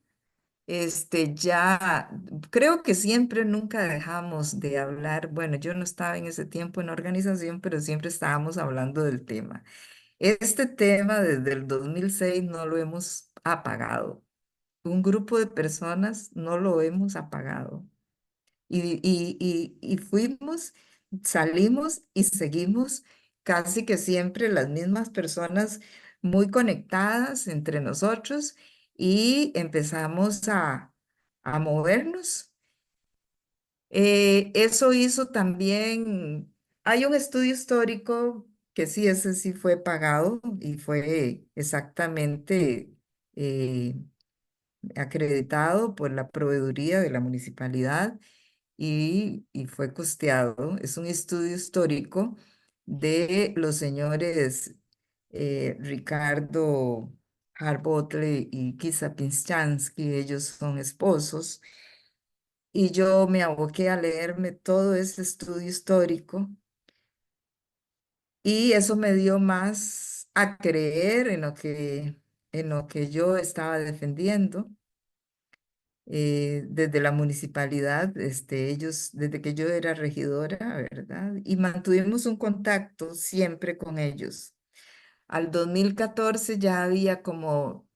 Speaker 2: Ya creo que siempre nunca dejamos de hablar. Bueno, yo no estaba en ese tiempo en la organización, pero siempre estábamos hablando del tema. Este tema desde el 2006 no lo hemos apagado. Un grupo de personas no lo hemos apagado. Y fuimos, salimos y seguimos casi que siempre las mismas personas muy conectadas entre nosotros y empezamos a movernos. Eso hizo también, hay un estudio histórico que sí, ese sí fue pagado y fue exactamente eh, acreditado por la proveeduría de la municipalidad y fue costeado. Es un estudio histórico de los señores Ricardo Harbotle y Kisa Pinchansky, ellos son esposos, y yo me aboqué a leerme todo ese estudio histórico y eso me dio más a creer en lo que yo estaba defendiendo desde la municipalidad, ellos, desde que yo era regidora, ¿verdad? Y mantuvimos un contacto siempre con ellos. Al 2014 ya había como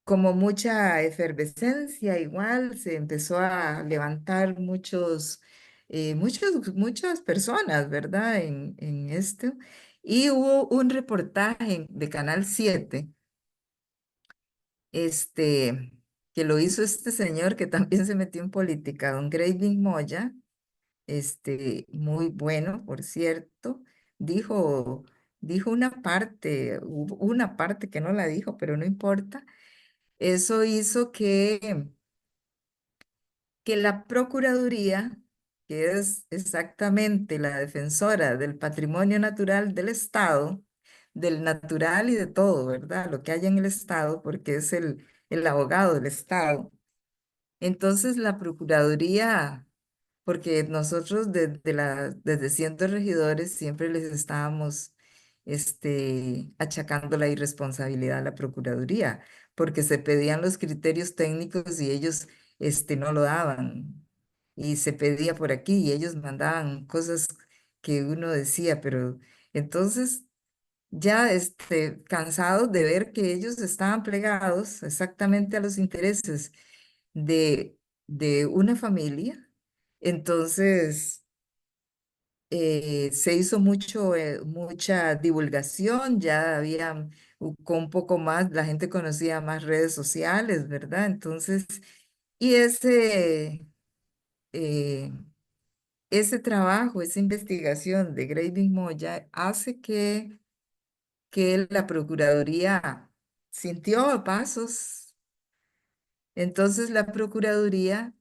Speaker 2: mucha efervescencia, igual se empezó a levantar muchas personas, ¿verdad? En esto. Y hubo un reportaje de Canal 7 este, que lo hizo este señor que también se metió en política, don Graving Moya, muy bueno, por cierto, dijo, dijo una parte, hubo una parte que no la dijo, pero no importa. Eso hizo que la Procuraduría, que es exactamente la defensora del patrimonio natural del Estado, del natural y de todo, ¿verdad? Lo que hay en el Estado, porque es el abogado del Estado. Entonces la Procuraduría, porque nosotros desde siendo regidores siempre les estábamos achacando la irresponsabilidad a la Procuraduría, porque se pedían los criterios técnicos y ellos no lo daban. Y se pedía por aquí y ellos mandaban cosas que uno decía, pero entonces ya cansados de ver que ellos estaban plegados exactamente a los intereses de, de una familia, entonces se hizo mucha divulgación, ya había con un poco más, la gente conocía más redes sociales, ¿verdad? Entonces, y eh, ese trabajo, esa investigación de Graving Moya hace que la Procuraduría sintió pasos. Entonces la Procuraduría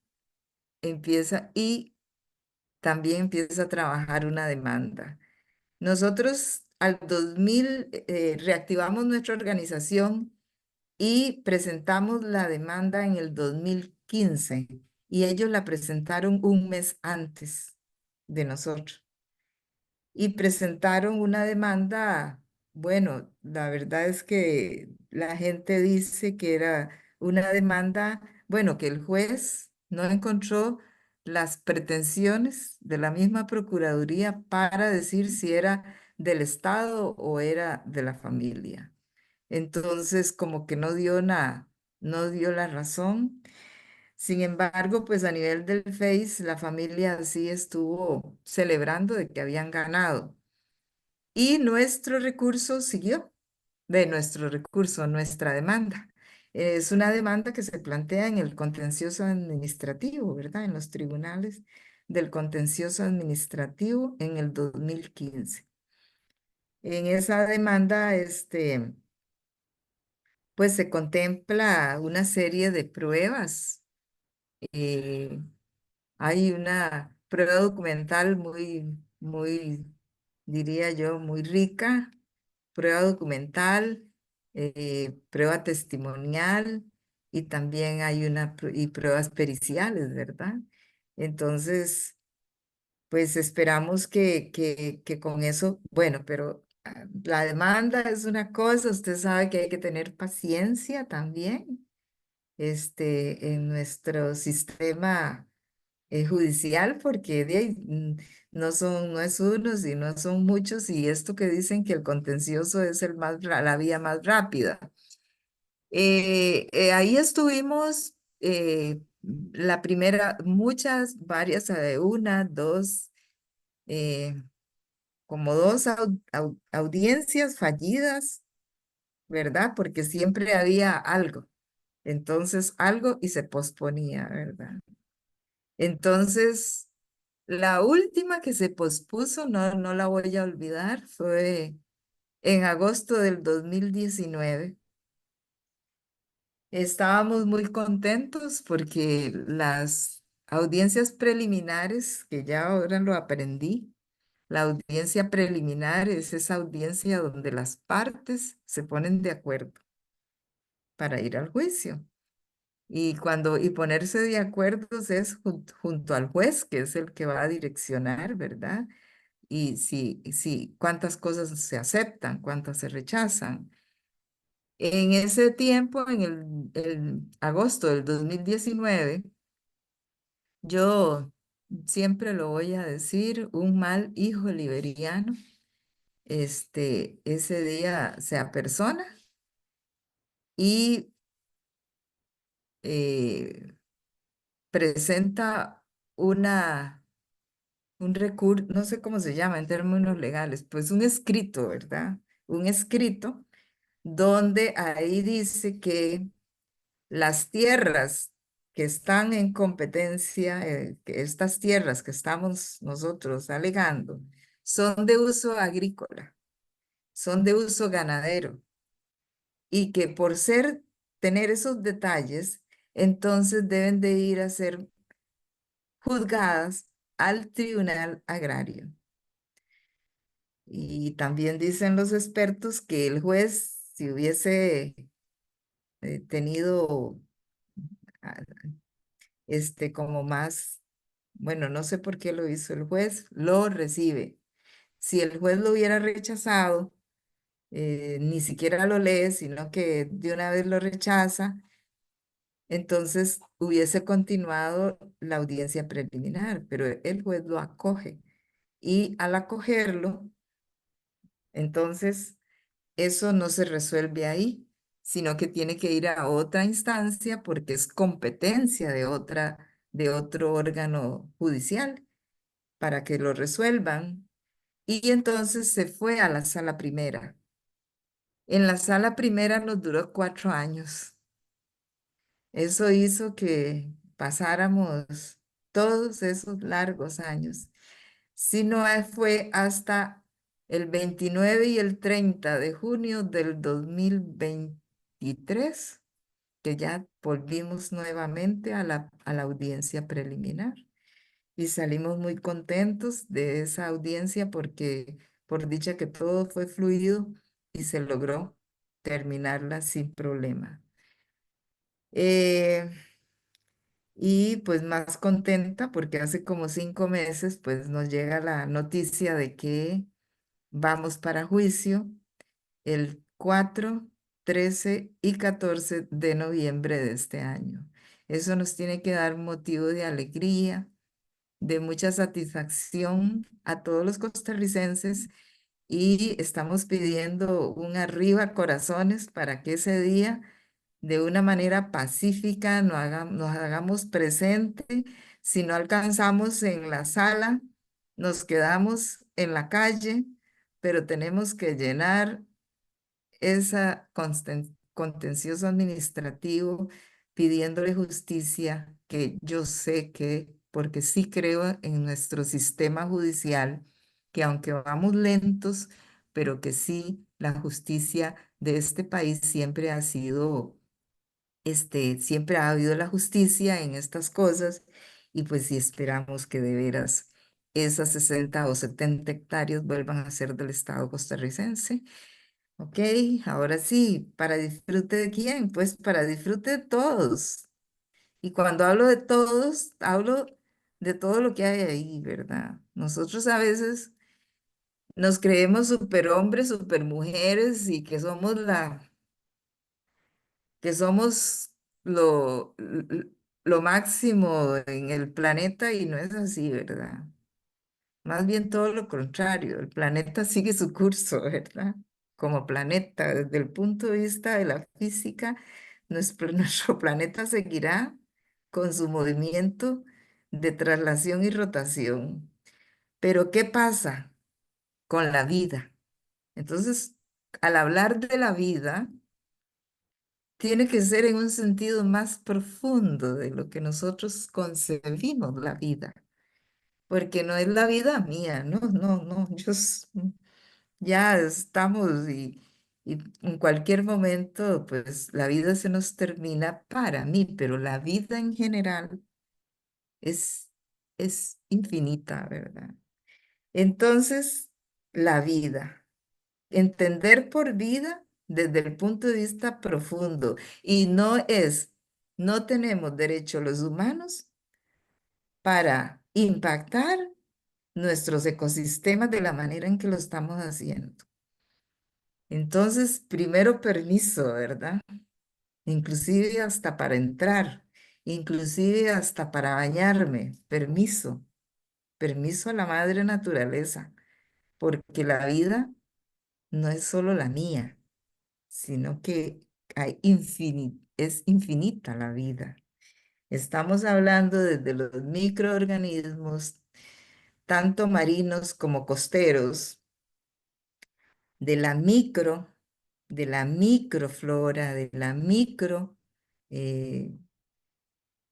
Speaker 2: empieza y también empieza a trabajar una demanda. Nosotros al 2000 reactivamos nuestra organización y presentamos la demanda en el 2015 y ellos la presentaron un mes antes de nosotros y presentaron una demanda. Bueno, la verdad es que la gente dice que era una demanda, bueno, que el juez no encontró las pretensiones de la misma Procuraduría para decir si era del Estado o era de la familia. Entonces, como que no dio nada, no dio la razón. Sin embargo, pues a nivel del Face, la familia sí estuvo celebrando de que habían ganado. Y nuestro recurso siguió, de nuestro recurso, nuestra demanda. Es una demanda que se plantea en el contencioso administrativo, ¿verdad? En los tribunales del contencioso administrativo en el 2015. En esa demanda, pues se contempla una serie de pruebas. eh, Hay una prueba documental muy, diría yo, muy rica, prueba documental, prueba testimonial y también hay y pruebas periciales, ¿verdad? Entonces, pues esperamos que con eso, bueno, pero la demanda es una cosa, usted sabe que hay que tener paciencia también, en nuestro sistema judicial, porque de ahí, no es uno, sino son muchos, y esto que dicen que el contencioso es la vía más rápida. Ahí estuvimos la primera, varias, una, dos, eh, como dos audiencias fallidas, ¿verdad? Porque siempre había algo. Entonces, algo y se posponía, ¿verdad? Entonces, la última que se pospuso, no la voy a olvidar, fue en agosto del 2019. Estábamos muy contentos porque las audiencias preliminares, que ya ahora lo aprendí, la audiencia preliminar es esa audiencia donde las partes se ponen de acuerdo para ir al juicio. Y ponerse de acuerdo es junto al juez, que es el que va a direccionar, ¿verdad? Y si cuántas cosas se aceptan, cuántas se rechazan. En ese tiempo, en el agosto del 2019, yo siempre lo voy a decir, un mal hijo liberiano, ese día se apersona y eh, presenta un recurso, no sé cómo se llama en términos legales, pues un escrito, ¿verdad? Un escrito donde ahí dice que las tierras que están en competencia, que estas tierras que estamos nosotros alegando, son de uso agrícola, son de uso ganadero, y que por tener esos detalles, entonces deben de ir a ser juzgadas al Tribunal Agrario. Y también dicen los expertos que el juez, si hubiese tenido ah, como más, bueno, no sé por qué lo hizo el juez, lo recibe. Si el juez lo hubiera rechazado, ni siquiera lo lee, sino que de una vez lo rechaza, entonces hubiese continuado la audiencia preliminar, pero el juez lo acoge. Y al acogerlo, entonces eso no se resuelve ahí, sino que tiene que ir a otra instancia porque es competencia de otro órgano judicial para que lo resuelvan. Y entonces se fue a la sala primera. En la sala primera nos duró 4 años. Eso hizo que pasáramos todos esos largos años. Si no fue hasta el 29 y el 30 de junio del 2023, que ya volvimos nuevamente a la audiencia preliminar. Y salimos muy contentos de esa audiencia porque por dicha que todo fue fluido y se logró terminarla sin problema. Eh, y pues más contenta porque hace como 5 meses pues nos llega la noticia de que vamos para juicio el 4, 13 y 14 de noviembre de este año. Eso nos tiene que dar motivo de alegría, de mucha satisfacción a todos los costarricenses y estamos pidiendo un arriba corazones para que ese día de una manera pacífica nos hagamos presente. Si no alcanzamos en la sala, nos quedamos en la calle, pero tenemos que llenar ese contencioso administrativo pidiéndole justicia, que yo sé que, porque sí creo en nuestro sistema judicial, que aunque vamos lentos, pero que sí, la justicia de este país siempre ha sido, siempre ha habido la justicia en estas cosas, y pues sí esperamos que de veras esas 60 o 70 hectáreas vuelvan a ser del Estado costarricense. Ok, ahora sí, ¿para disfrute de quién? Pues para disfrute de todos. Y cuando hablo de todos, hablo de todo lo que hay ahí, ¿verdad? Nosotros a veces nos creemos superhombres, supermujeres y que somos lo máximo en el planeta y no es así, ¿verdad? Más bien todo lo contrario, el planeta sigue su curso, ¿verdad? Como planeta, desde el punto de vista de la física, nuestro planeta seguirá con su movimiento de traslación y rotación. Pero ¿qué pasa con la vida? Entonces, al hablar de la vida, tiene que ser en un sentido más profundo de lo que nosotros concebimos la vida, porque no es la vida mía, no, no, no, ya estamos y en cualquier momento, pues la vida se nos termina para mí, pero la vida en general es, es infinita, ¿verdad? Entonces, la vida, entender por vida desde el punto de vista profundo y no tenemos derecho los humanos para impactar nuestros ecosistemas de la manera en que lo estamos haciendo. Entonces, primero permiso, ¿verdad? Inclusive hasta para entrar, inclusive hasta para bañarme, permiso, permiso a la madre naturaleza, porque la vida no es solo la mía, sino que es infinita la vida. Estamos hablando desde los microorganismos, tanto marinos como costeros, de la micro, de la microflora, de la micro, eh,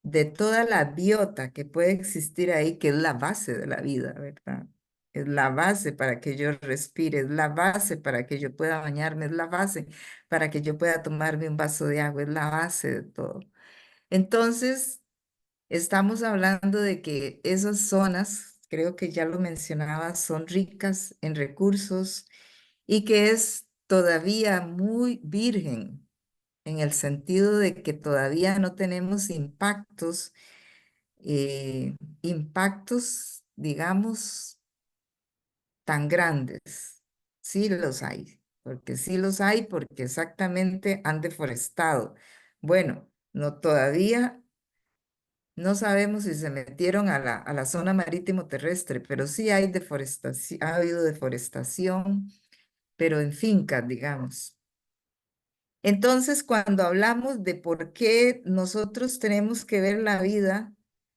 Speaker 2: de toda la biota que puede existir ahí, que es la base de la vida, ¿verdad? Es la base para que yo respire, es la base para que yo pueda bañarme, es la base para que yo pueda tomarme un vaso de agua, es la base de todo. Entonces, estamos hablando de que esas zonas, creo que ya lo mencionaba, son ricas en recursos y que es todavía muy virgen en el sentido de que todavía no tenemos impactos, digamos, tan grandes. Sí los hay, porque sí los hay, porque exactamente han deforestado. Bueno, no todavía no sabemos si se metieron a la zona marítimo terrestre, pero sí hay deforestación, ha habido deforestación, pero en fincas, digamos. Entonces, cuando hablamos de por qué nosotros tenemos que ver la vida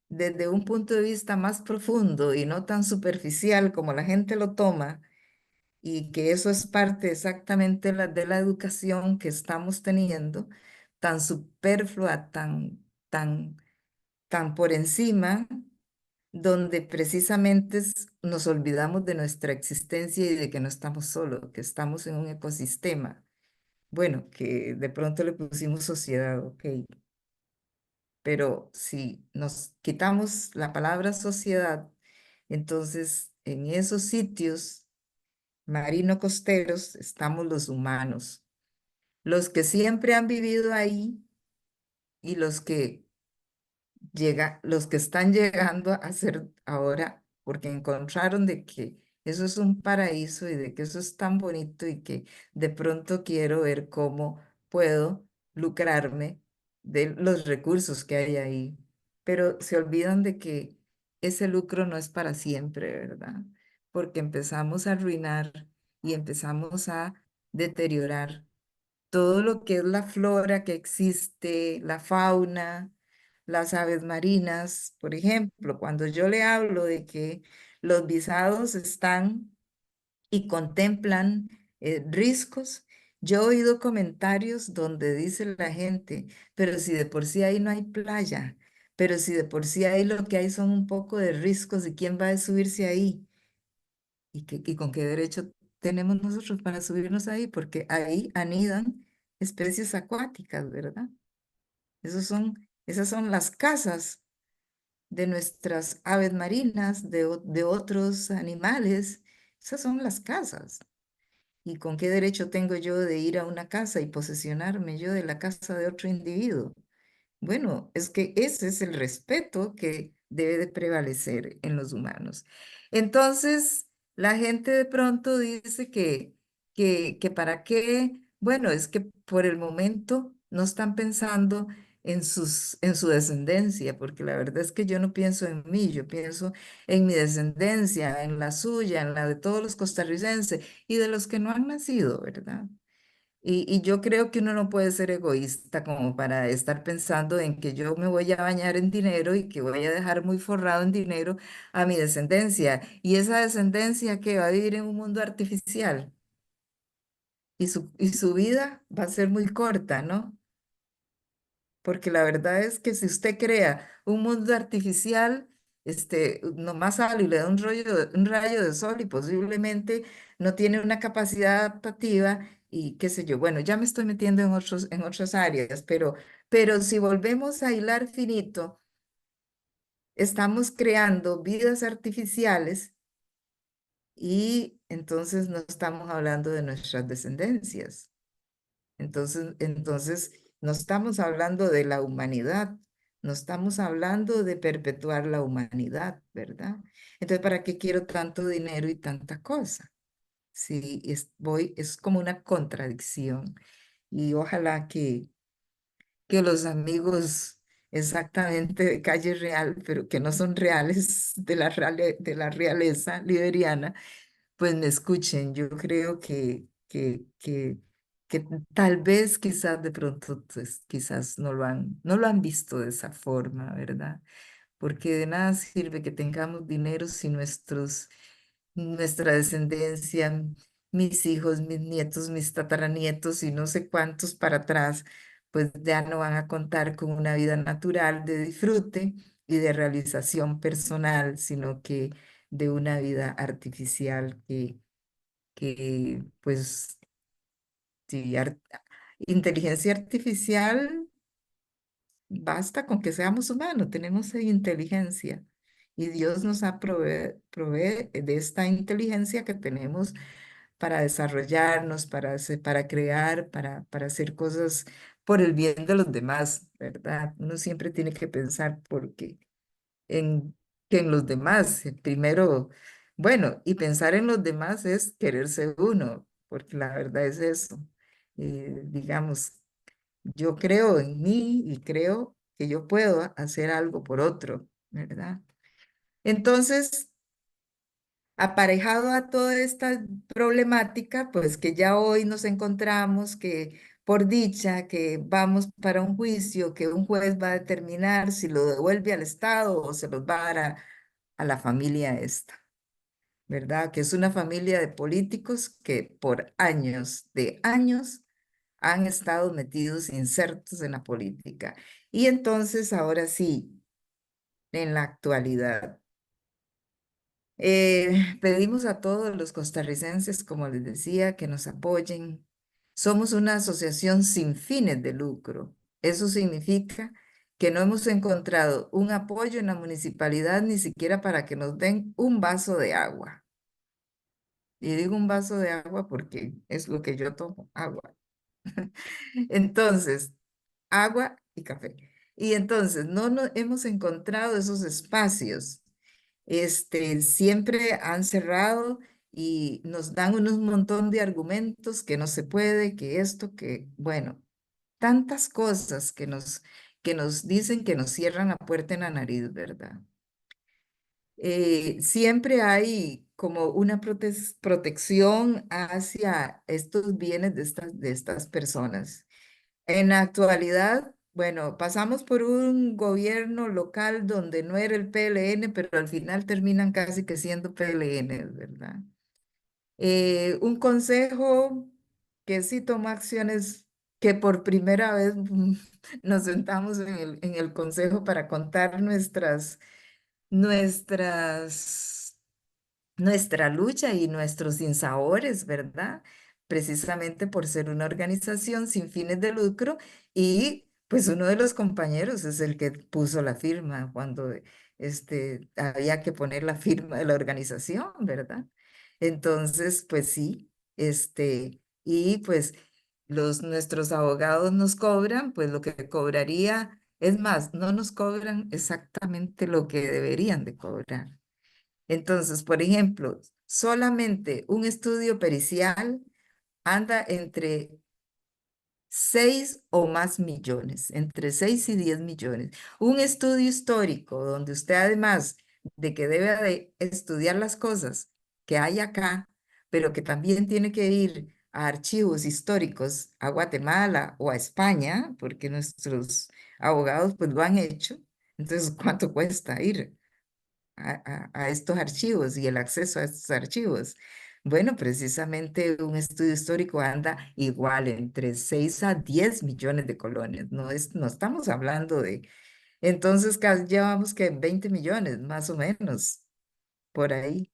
Speaker 2: desde un punto de vista más profundo y no tan superficial como la gente lo toma, y que eso es parte exactamente de la educación que estamos teniendo, tan superflua, tan por encima, donde precisamente nos olvidamos de nuestra existencia y de que no estamos solos, que estamos en un ecosistema. Bueno, que de pronto le pusimos sociedad, ok, pero si nos quitamos la palabra sociedad, entonces en esos sitios marino-costeros estamos los humanos, los que siempre han vivido ahí y los que están llegando a ser ahora, porque encontraron de que eso es un paraíso y de que eso es tan bonito y que de pronto quiero ver cómo puedo lucrarme de los recursos que hay ahí. Pero se olvidan de que ese lucro no es para siempre, ¿verdad? Porque empezamos a arruinar y empezamos a deteriorar todo lo que es la flora que existe, la fauna, las aves marinas. Por ejemplo, cuando yo le hablo de que los visados están y contemplan riscos, yo he oído comentarios donde dice la gente, pero si de por sí ahí no hay playa, pero si de por sí ahí lo que hay son un poco de riscos, ¿y quién va a subirse ahí? ¿Y con qué derecho tenemos nosotros para subirnos ahí? Porque ahí anidan especies acuáticas, ¿verdad? Esas son las casas de nuestras aves marinas, de otros animales. Esas son las casas. ¿Y con qué derecho tengo yo de ir a una casa y posesionarme yo de la casa de otro individuo? Bueno, es que ese es el respeto que debe de prevalecer en los humanos. Entonces, la gente de pronto dice que para qué, bueno, es que por el momento no están pensando en su descendencia, porque la verdad es que yo no pienso en mí, yo pienso en mi descendencia, en la suya, en la de todos los costarricenses y de los que no han nacido, ¿verdad? Y yo creo que uno no puede ser egoísta como para estar pensando en que yo me voy a bañar en dinero y que voy a dejar muy forrado en dinero a mi descendencia. Y esa descendencia que va a vivir en un mundo artificial y su vida va a ser muy corta, ¿no? Porque la verdad es que si usted crea un mundo artificial, nomás sale y le da un rayo de sol y posiblemente no tiene una capacidad adaptativa y qué sé yo. Bueno, ya me estoy metiendo en otras áreas, pero si volvemos a hilar finito, estamos creando vidas artificiales y entonces no estamos hablando de nuestras descendencias. Entonces, no estamos hablando de la humanidad, no estamos hablando de perpetuar la humanidad, ¿verdad? Entonces, ¿para qué quiero tanto dinero y tanta cosa? Sí, es como una contradicción. Y ojalá que los amigos exactamente de Calle Real, pero que no son reales de la realeza liberiana, pues me escuchen. Yo creo que tal vez quizás de pronto, pues, quizás no lo han visto de esa forma, ¿verdad? Porque de nada sirve que tengamos dinero si nuestra descendencia, mis hijos, mis nietos, mis tataranietos y no sé cuántos para atrás, pues ya no van a contar con una vida natural de disfrute y de realización personal, sino que de una vida artificial que pues, sí, inteligencia artificial, basta con que seamos humanos, tenemos inteligencia. Y Dios nos ha provee de esta inteligencia que tenemos para desarrollarnos, para crear, para hacer cosas por el bien de los demás, ¿verdad? Uno siempre tiene que pensar en, que en los demás. Primero, bueno, y pensar en los demás es quererse uno, porque la verdad es eso. Digamos, yo creo en mí y creo que yo puedo hacer algo por otro, ¿verdad? Entonces, aparejado a toda esta problemática, pues que ya hoy nos encontramos que por dicha que vamos para un juicio, que un juez va a determinar si lo devuelve al Estado o se los va a dar a la familia esta, ¿verdad? Que es una familia de políticos que por años, de años, han estado metidos, insertos en la política. Y entonces, ahora sí, en la actualidad. Pedimos a todos los costarricenses, como les decía, que nos apoyen. Somos una asociación sin fines de lucro. Eso significa que no hemos encontrado un apoyo en la municipalidad ni siquiera para que nos den un vaso de agua. Y digo un vaso de agua porque es lo que yo tomo, agua. Entonces, agua y café. Y entonces no hemos encontrado esos espacios. Siempre han cerrado y nos dan un montón de argumentos que no se puede, que esto, que, bueno, tantas cosas que nos dicen que nos cierran la puerta en la nariz, ¿verdad? Siempre hay como una protección hacia estos bienes de estas personas. En la actualidad, bueno, pasamos por un gobierno local donde no era el PLN, pero al final terminan casi que siendo PLN, ¿verdad? Un consejo que sí toma acciones que por primera vez nos sentamos en el consejo para contar nuestras nuestra lucha y nuestros sinsabores, ¿verdad? Precisamente por ser una organización sin fines de lucro y pues uno de los compañeros es el que puso la firma cuando había que poner la firma de la organización, ¿verdad? Entonces, pues sí, y pues nuestros abogados nos cobran, pues lo que cobraría, es más, no nos cobran exactamente lo que deberían de cobrar. Entonces, por ejemplo, solamente un estudio pericial anda entre 6 o más millones, entre 6 y 10 millones. Un estudio histórico donde usted además de que debe de estudiar las cosas que hay acá, pero que también tiene que ir a archivos históricos a Guatemala o a España, porque nuestros abogados pues lo han hecho. Entonces, ¿cuánto cuesta ir a estos archivos y el acceso a estos archivos? Bueno, precisamente un estudio histórico anda igual entre 6 a 10 millones de colones. No estamos hablando de... Entonces, llevamos que 20 millones, más o menos, por ahí.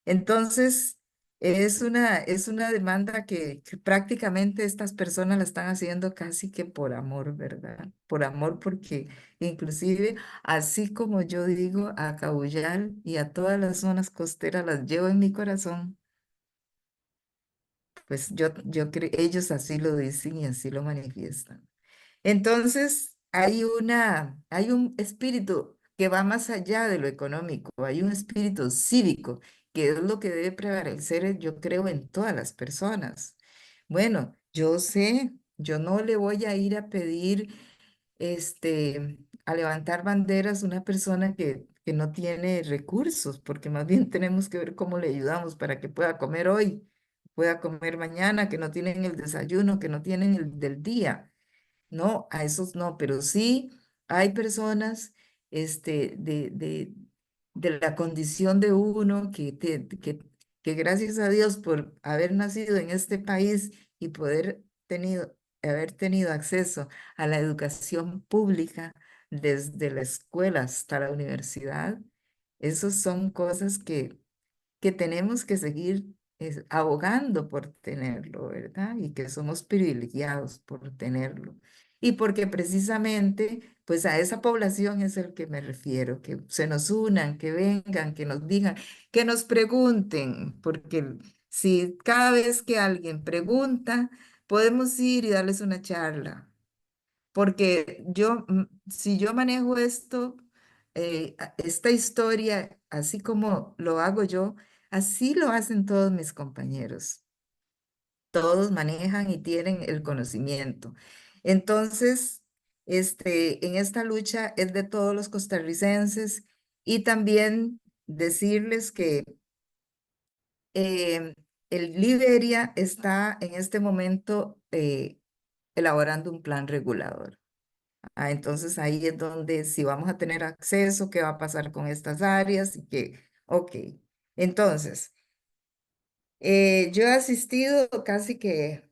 Speaker 2: Entonces, es una demanda que prácticamente estas personas la están haciendo casi que por amor, ¿verdad? Por amor, porque inclusive, así como yo digo, a Cabullal y a todas las zonas costeras las llevo en mi corazón, pues yo creo, ellos así lo dicen y así lo manifiestan. Entonces, hay un espíritu que va más allá de lo económico, hay un espíritu cívico, que es lo que debe prevalecer, yo creo, en todas las personas. Bueno, yo sé, yo no le voy a ir a pedir, a levantar banderas a una persona que no tiene recursos, porque más bien tenemos que ver cómo le ayudamos para que pueda comer hoy, pueda comer mañana, que no tienen el desayuno, que no tienen el del día. No, a esos no, pero sí hay personas este, de, de, de la condición de uno que gracias a Dios por haber nacido en este país y haber tenido acceso a la educación pública desde la escuela hasta la universidad, esas son cosas que tenemos que seguir abogando por tenerlo, ¿verdad? Y que somos privilegiados por tenerlo. Y porque precisamente, pues a esa población es el que me refiero, que se nos unan, que vengan, que nos digan, que nos pregunten, porque si cada vez que alguien pregunta, podemos ir y darles una charla. Porque si yo manejo esto, esta historia, así como lo hago yo, así lo hacen todos mis compañeros. Todos manejan y tienen el conocimiento. Entonces, en esta lucha es de todos los costarricenses y también decirles que eh, el Liberia está en este momento elaborando un plan regulador. Entonces ahí es donde si vamos a tener acceso, qué va a pasar con estas áreas y que, ok. Entonces, yo he asistido casi que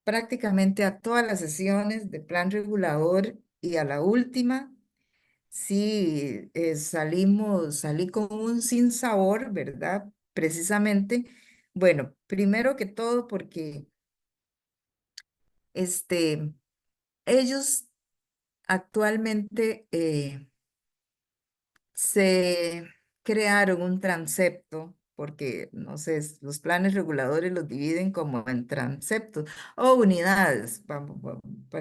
Speaker 2: prácticamente a todas las sesiones de plan regulador y a la última. Sí, salí con un sinsabor, ¿verdad? Precisamente, bueno, primero que todo porque este, ellos actualmente se crearon un transepto, porque no sé, los planes reguladores los dividen como en transeptos o unidades.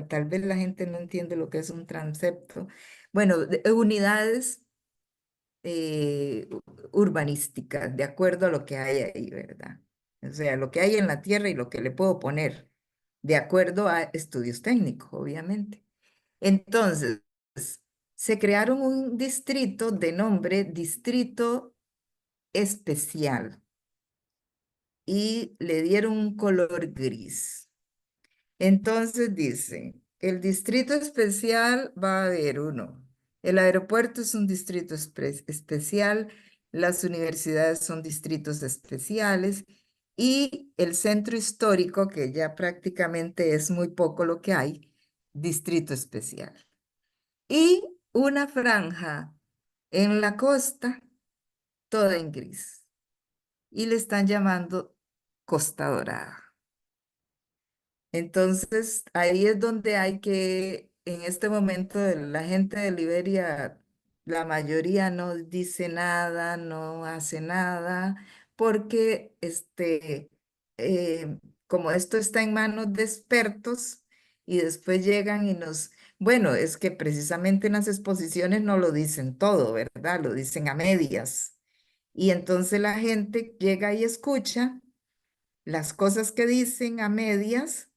Speaker 2: Tal vez la gente no entiende lo que es un transepto. Bueno, unidades urbanísticas, de acuerdo a lo que hay ahí, ¿verdad? O sea, lo que hay en la tierra y lo que le puedo poner, de acuerdo a estudios técnicos, obviamente. Entonces, se crearon un distrito de nombre Distrito Especial y le dieron un color gris. Entonces dice, el distrito especial va a haber uno. El aeropuerto es un distrito especial, las universidades son distritos especiales y el centro histórico, que ya prácticamente es muy poco lo que hay, distrito especial. Y una franja en la costa, toda en gris. Y le están llamando Costa Dorada. Entonces, ahí es donde hay que, en este momento, la gente de Liberia, la mayoría no dice nada, no hace nada, porque como esto está en manos de expertos y después llegan y bueno, es que precisamente en las exposiciones no lo dicen todo, ¿verdad? Lo dicen a medias. Y entonces la gente llega y escucha las cosas que dicen a medias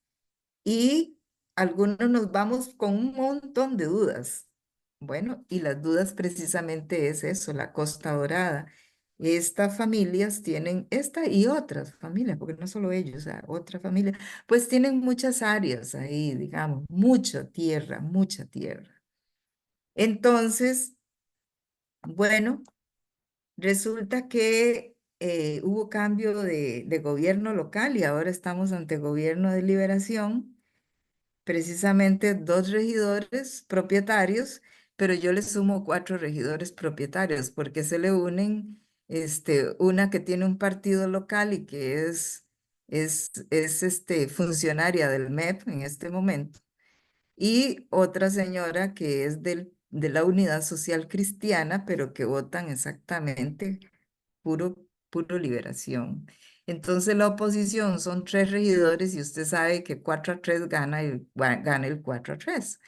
Speaker 2: y algunos nos vamos con un montón de dudas. Bueno, y las dudas precisamente es eso, la Costa Dorada. Estas familias tienen, esta y otras familias, porque no solo ellos, o sea, otra familia, pues tienen muchas áreas ahí, digamos, mucha tierra, mucha tierra. Entonces, bueno, resulta que hubo cambio de gobierno local y ahora estamos ante gobierno de liberación, precisamente dos regidores propietarios, pero yo le sumo cuatro regidores propietarios porque se le unen una que tiene un partido local y que es funcionaria del MEP en este momento, y otra señora que es de la Unidad Social Cristiana, pero que votan exactamente puro liberación. Entonces la oposición son tres regidores y usted sabe que 4-3 gana el 4-3.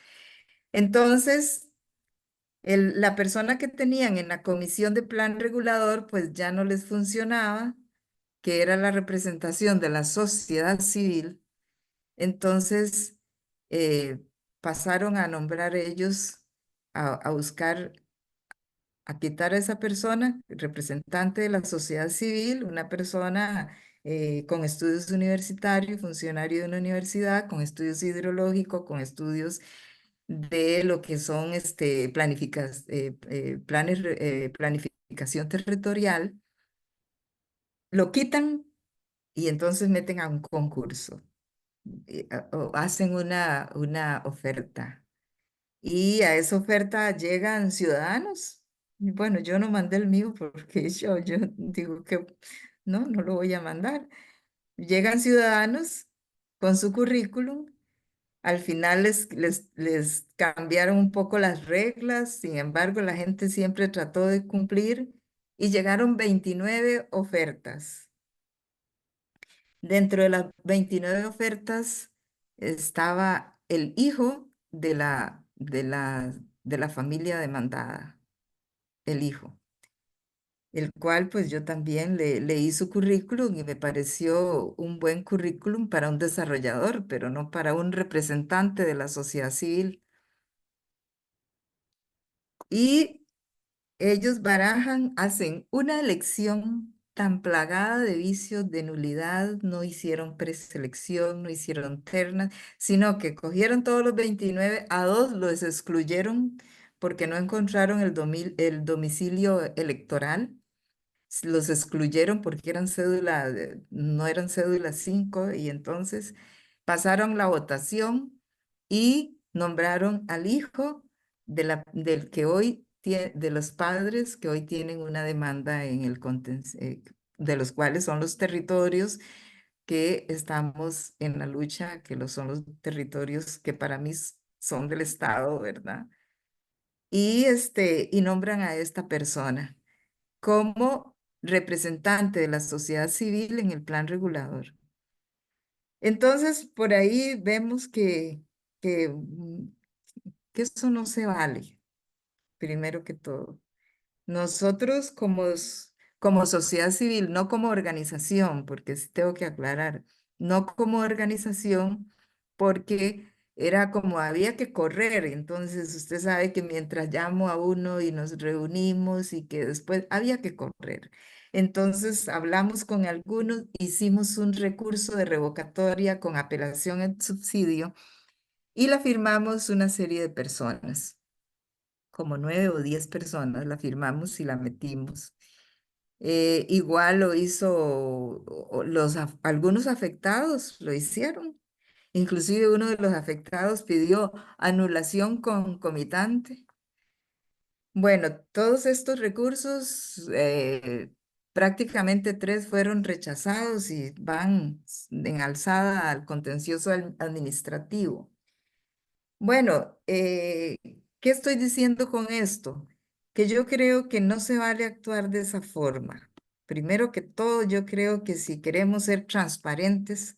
Speaker 2: Entonces, la persona que tenían en la comisión de plan regulador, pues ya no les funcionaba, que era la representación de la sociedad civil. Entonces, eh, pasaron a nombrar ellos, a buscar a quitar a esa persona, representante de la sociedad civil, una persona con estudios universitarios, funcionario de una universidad, con estudios hidrológicos, con estudios de lo que son planificación territorial, lo quitan y entonces meten a un concurso, o hacen una oferta. Y a esa oferta llegan ciudadanos. Y bueno, yo no mandé el mío porque yo digo que no lo voy a mandar. Llegan ciudadanos con su currículum. Al final les cambiaron un poco las reglas, sin embargo, la gente siempre trató de cumplir y llegaron 29 ofertas. Dentro de las 29 ofertas estaba el hijo de la familia demandada, el hijo, el cual pues yo también leí su currículum y me pareció un buen currículum para un desarrollador, pero no para un representante de la sociedad civil. Y ellos barajan, hacen una elección tan plagada de vicios, de nulidad, no hicieron preselección, no hicieron ternas, sino que cogieron todos los 29, a dos los excluyeron porque no encontraron el domicilio electoral, los excluyeron porque no eran cédula 5 y entonces pasaron la votación y nombraron al hijo del que hoy de los padres que hoy tienen una demanda en el de los cuales son los territorios que estamos en la lucha, que son los territorios que para mí son del Estado, ¿verdad? Y nombran a esta persona como representante de la sociedad civil en el plan regulador. Entonces, por ahí vemos que eso no se vale, primero que todo. Nosotros como sociedad civil, no como organización, porque sí tengo que aclarar, no como organización, porque era como había que correr. Entonces usted sabe que mientras llamo a uno y nos reunimos y que después había que correr. Entonces hablamos con algunos, hicimos un recurso de revocatoria con apelación al subsidio y la firmamos una serie de personas, como 9 o 10 personas, la firmamos y la metimos. Igual lo hizo algunos afectados, lo hicieron. Inclusive uno de los afectados pidió anulación concomitante. Bueno, todos estos recursos, prácticamente 3 fueron rechazados y van en alzada al contencioso administrativo. Bueno, ¿qué estoy diciendo con esto? Que yo creo que no se vale actuar de esa forma. Primero que todo, yo creo que si queremos ser transparentes,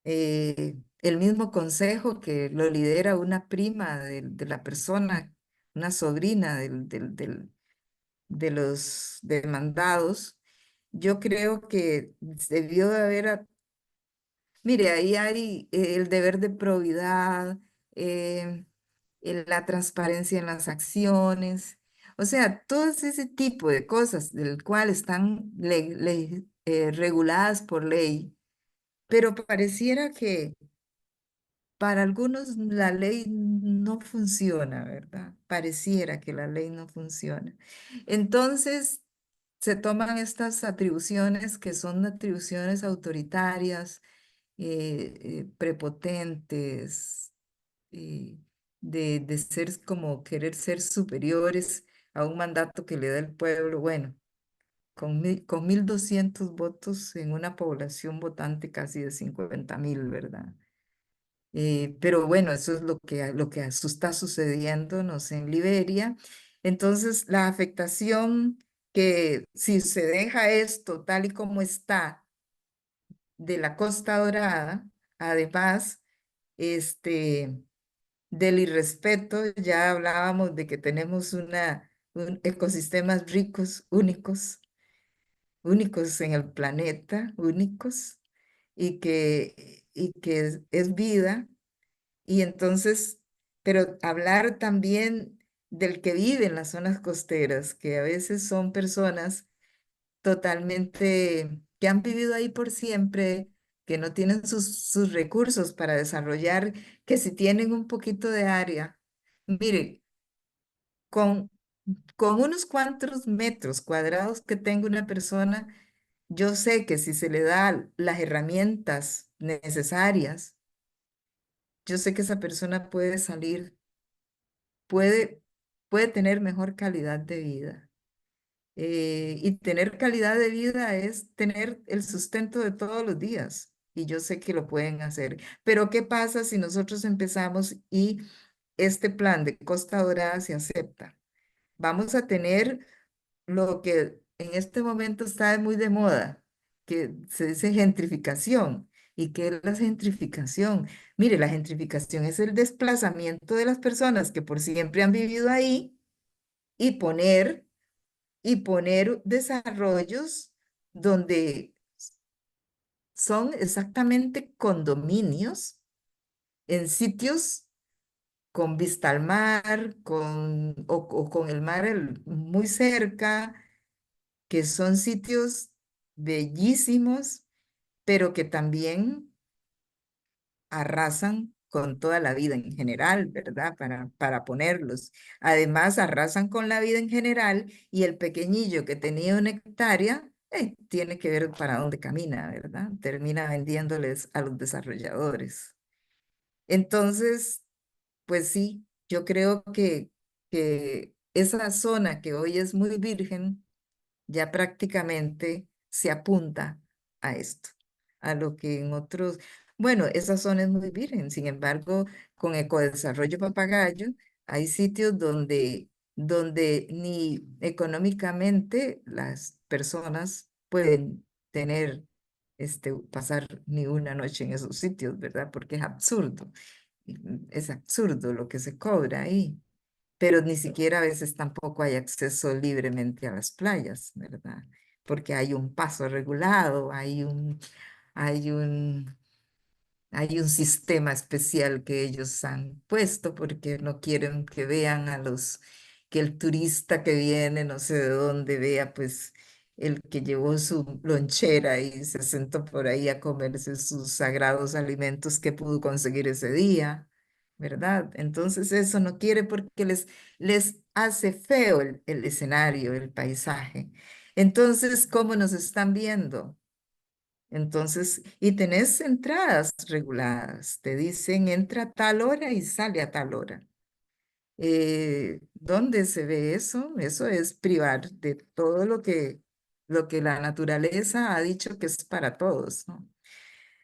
Speaker 2: el mismo consejo que lo lidera una prima de la persona, una sobrina de los demandados, yo creo que debió de haber mire, ahí hay el deber de probidad, eh, la transparencia en las acciones, o sea, todo ese tipo de cosas del cual están reguladas por ley, pero pareciera que para algunos la ley no funciona, ¿verdad? Pareciera que la ley no funciona. Entonces, se toman estas atribuciones que son atribuciones autoritarias, prepotentes, eh, de ser como querer ser superiores a un mandato que le da el pueblo. Bueno, con 1.200 votos en una población votante casi de 50.000, ¿verdad? Pero bueno, eso es lo que está sucediendo, no sé, en Liberia. Entonces, la afectación que si se deja esto tal y como está de la Costa Dorada, además, este, del irrespeto, ya hablábamos de que tenemos ecosistemas ricos, únicos en el planeta, únicos, y que es vida. Y entonces, pero hablar también del que vive en las zonas costeras, que a veces son personas totalmente, que han vivido ahí por siempre, que no tienen sus recursos para desarrollar, que si tienen un poquito de área, mire, con, con unos cuantos metros cuadrados que tenga una persona, yo sé que si se le da las herramientas necesarias, yo sé que esa persona puede salir, puede, puede tener mejor calidad de vida. Y tener calidad de vida es tener el sustento de todos los días. Y yo sé que lo pueden hacer. Pero ¿qué pasa si nosotros empezamos y este plan de Costa Dorada se acepta? Vamos a tener lo que en este momento está muy de moda, que se dice gentrificación. ¿Y qué es la gentrificación? Mire, la gentrificación es el desplazamiento de las personas que por siempre han vivido ahí y poner desarrollos donde son exactamente condominios en sitios con vista al mar, o con el mar muy cerca, que son sitios bellísimos, pero que también arrasan con toda la vida en general, ¿verdad? Para ponerlos. Además, arrasan con la vida en general y el pequeñillo que tenía 1 hectárea, tiene que ver para dónde camina, ¿verdad? Termina vendiéndoles a los desarrolladores. Entonces, pues sí. yo creo que esa zona que hoy es muy virgen, ya prácticamente se apunta a esto, a lo que en otros, bueno, esa zona es muy virgen, sin embargo, con Ecodesarrollo Papagayo hay sitios donde ni económicamente las personas pueden tener, pasar ni una noche en esos sitios, ¿verdad? Porque es absurdo lo que se cobra ahí, pero ni siquiera a veces tampoco hay acceso libremente a las playas, ¿verdad? Porque hay un paso regulado, hay un, hay un sistema especial que ellos han puesto porque no quieren que vean que el turista que viene, no sé de dónde, vea pues el que llevó su lonchera y se sentó por ahí a comerse sus sagrados alimentos que pudo conseguir ese día, ¿verdad? Entonces eso no quiere porque les hace feo el escenario, el paisaje. Entonces, ¿cómo nos están viendo? Entonces, y tenés entradas reguladas, te dicen entra a tal hora y sale a tal hora. ¿Dónde se ve eso? Eso es privar de todo lo que la naturaleza ha dicho que es para todos, ¿no?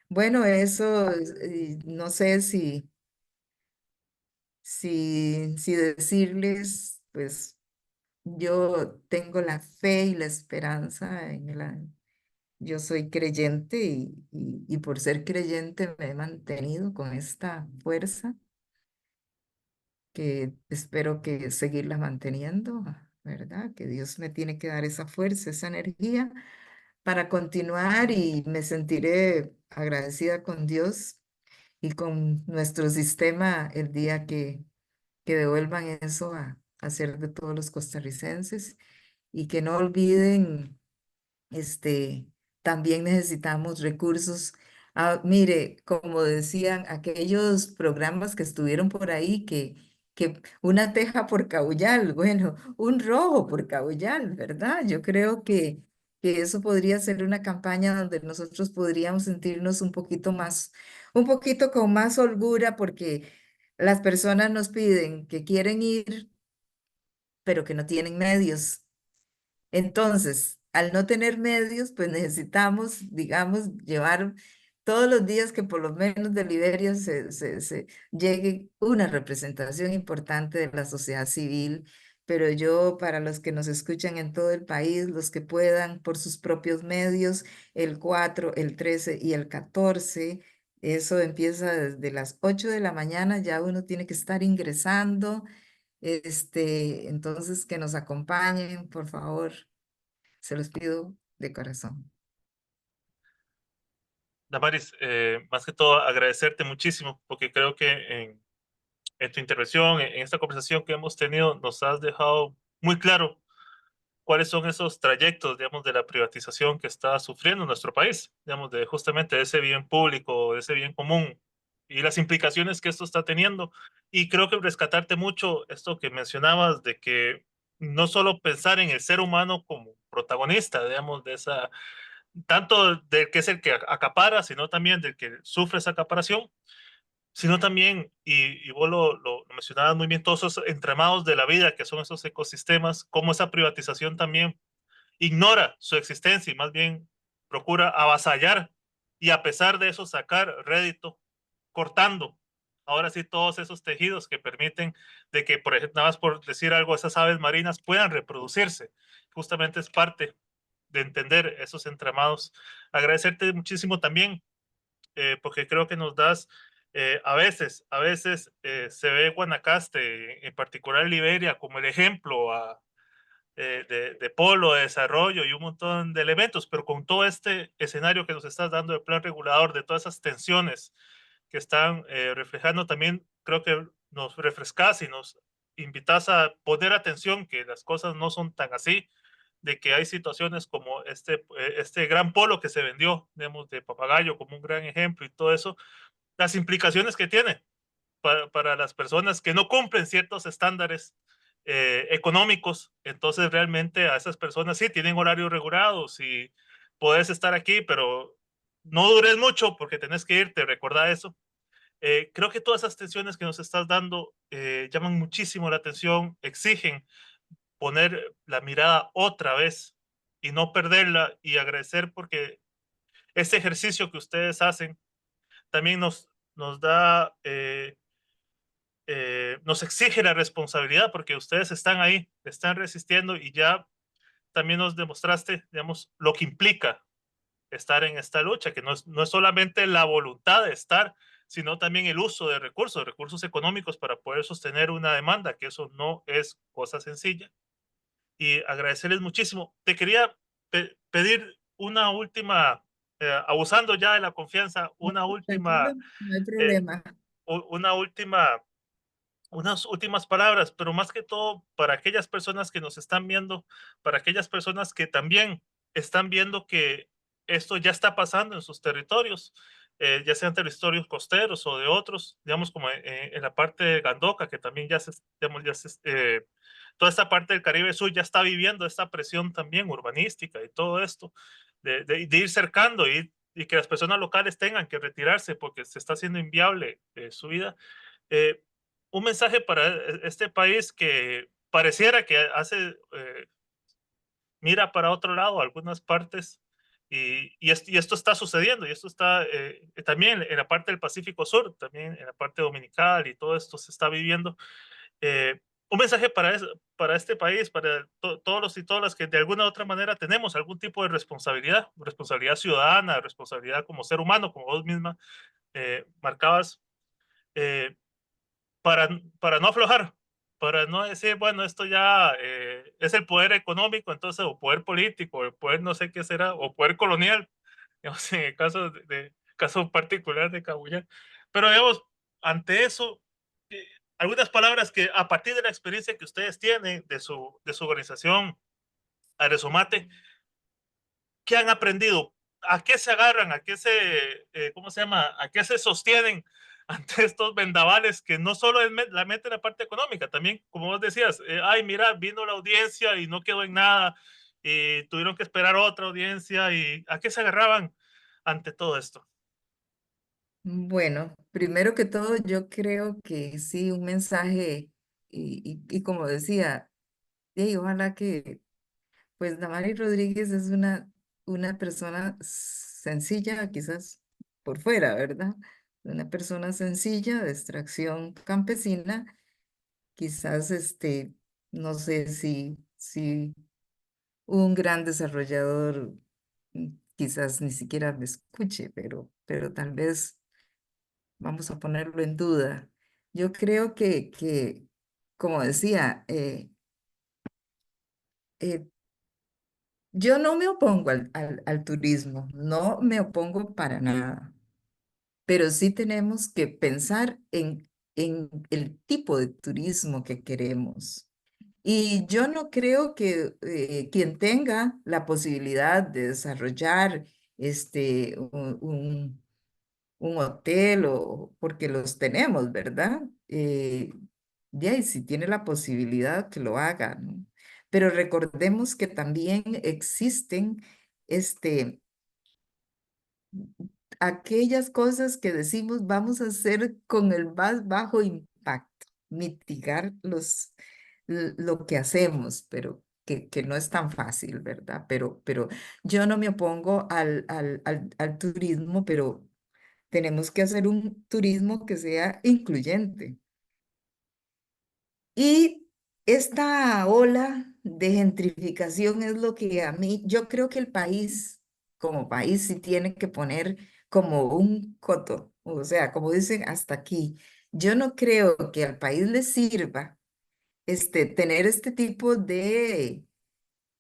Speaker 2: Bueno, eso, no sé si decirles, pues yo tengo la fe y la esperanza yo soy creyente y por ser creyente me he mantenido con esta fuerza que espero que seguirla manteniendo, ¿verdad? Que Dios me tiene que dar esa fuerza, esa energía para continuar y me sentiré agradecida con Dios y con nuestro sistema el día que devuelvan eso a ser de todos los costarricenses y que no olviden este, también necesitamos recursos. Ah, mire, como decían aquellos programas que estuvieron por ahí, que una teja por cauyal, bueno, un rojo por cauyal, ¿verdad? Yo creo que eso podría ser una campaña donde nosotros podríamos sentirnos un poquito con más holgura, porque las personas nos piden que quieren ir, pero que no tienen medios. Entonces, al no tener medios, pues necesitamos, digamos, llevar todos los días que por lo menos de Liberia se llegue una representación importante de la sociedad civil. Pero yo, para los que nos escuchan en todo el país, los que puedan por sus propios medios, el 4, el 13 y el 14, eso empieza desde las 8 de la mañana, ya uno tiene que estar ingresando. Entonces, que nos acompañen, por favor. Se los pido de corazón.
Speaker 1: Damaris, más que todo agradecerte muchísimo porque creo que en tu intervención, en esta conversación que hemos tenido, nos has dejado muy claro cuáles son esos trayectos, digamos, de la privatización que está sufriendo nuestro país, digamos, de justamente ese bien público, de ese bien común y las implicaciones que esto está teniendo. Y creo que rescatarte mucho esto que mencionabas de que no solo pensar en el ser humano como protagonista, digamos, de esa, tanto del que es el que acapara, sino también del que sufre esa acaparación, sino también, y vos lo mencionabas muy bien, todos esos entremados de la vida que son esos ecosistemas, cómo esa privatización también ignora su existencia y más bien procura avasallar y a pesar de eso sacar rédito, cortando ahora sí todos esos tejidos que permiten de que, por ejemplo, nada más por decir algo, esas aves marinas puedan reproducirse. Justamente es parte de entender esos entramados. Agradecerte muchísimo también, porque creo que nos das, a veces se ve Guanacaste, en particular Liberia, como el ejemplo de polo, de desarrollo y un montón de elementos, pero con todo este escenario que nos estás dando del plan regulador, de todas esas tensiones que están reflejando, también creo que nos refrescas y nos invitas a poner atención que las cosas no son tan así, de que hay situaciones como este gran polo que se vendió, digamos, de Papagayo como un gran ejemplo y todo eso, las implicaciones que tiene para las personas que no cumplen ciertos estándares económicos. Entonces, realmente a esas personas sí tienen horarios regulados y puedes estar aquí, pero no dures mucho porque tenés que irte, recordá eso. Creo que todas esas tensiones que nos estás dando llaman muchísimo la atención, exigen poner la mirada otra vez y no perderla y agradecer porque este ejercicio que ustedes hacen también nos da, nos exige la responsabilidad porque ustedes están ahí, están resistiendo y ya también nos demostraste, digamos, lo que implica estar en esta lucha, que no es solamente la voluntad de estar, sino también el uso de recursos económicos para poder sostener una demanda, que eso no es cosa sencilla. Y agradecerles muchísimo. Te quería pedir una última, abusando ya de la confianza,
Speaker 2: Tranquilo, no hay
Speaker 1: eh,
Speaker 2: problema.
Speaker 1: una última unas últimas palabras, pero más que todo para aquellas personas que nos están viendo, para aquellas personas que también están viendo que esto ya está pasando en sus territorios, ya sean territorios costeros o de otros, digamos como en la parte de Gandoca, que también ya digamos, toda esta parte del Caribe Sur ya está viviendo esta presión también urbanística y todo esto, de ir cercando y que las personas locales tengan que retirarse porque se está haciendo inviable su vida. Eh, un mensaje para este país que pareciera que mira para otro lado algunas partes y esto está sucediendo y esto está también en la parte del Pacífico Sur, también en la parte dominical y todo esto se está viviendo. Un mensaje para este país, para todos los y todas las que de alguna u otra manera tenemos algún tipo de responsabilidad, responsabilidad ciudadana, responsabilidad como ser humano, como vos misma marcabas. eh, para no aflojar, para no decir, bueno, esto ya es el poder económico, entonces, o poder político, o poder no sé qué será, o poder colonial, digamos, en el caso caso particular de Cabuya. Pero, digamos, ante eso, eh, algunas palabras que a partir de la experiencia que ustedes tienen de su organización, Aresomate, ¿qué han aprendido? ¿A qué se agarran? ¿A qué cómo se llama? ¿A qué se sostienen ante estos vendavales que no solo es la mente la parte económica, también, como vos decías, ay, mira, vino la audiencia y no quedó en nada, y tuvieron que esperar otra audiencia, y ¿a qué se agarraban ante todo esto?
Speaker 2: Bueno, primero que todo, yo creo que sí, un mensaje, y como decía, y ojalá que, pues, Damari Rodríguez es una persona sencilla, quizás por fuera, ¿verdad? Una persona sencilla, de extracción campesina, quizás, no sé si un gran desarrollador quizás ni siquiera me escuche, pero tal vez vamos a ponerlo en duda. Yo creo que como decía, eh, yo no me opongo al turismo, no me opongo para nada, pero sí tenemos que pensar en el tipo de turismo que queremos. Y yo no creo que quien tenga la posibilidad de desarrollar un hotel o porque los tenemos, ¿verdad? Ya, y si tiene la posibilidad que lo haga, ¿no? Pero recordemos que también existen este, aquellas cosas que decimos vamos a hacer con el más bajo impacto, mitigar lo que hacemos, pero que no es tan fácil, ¿verdad? Pero yo no me opongo al turismo, pero tenemos que hacer un turismo que sea incluyente. Y esta ola de gentrificación es lo que a mí, yo creo que el país, como país, sí tiene que poner como un coto, o sea, como dicen, hasta aquí. Yo no creo que al país le sirva tener este tipo de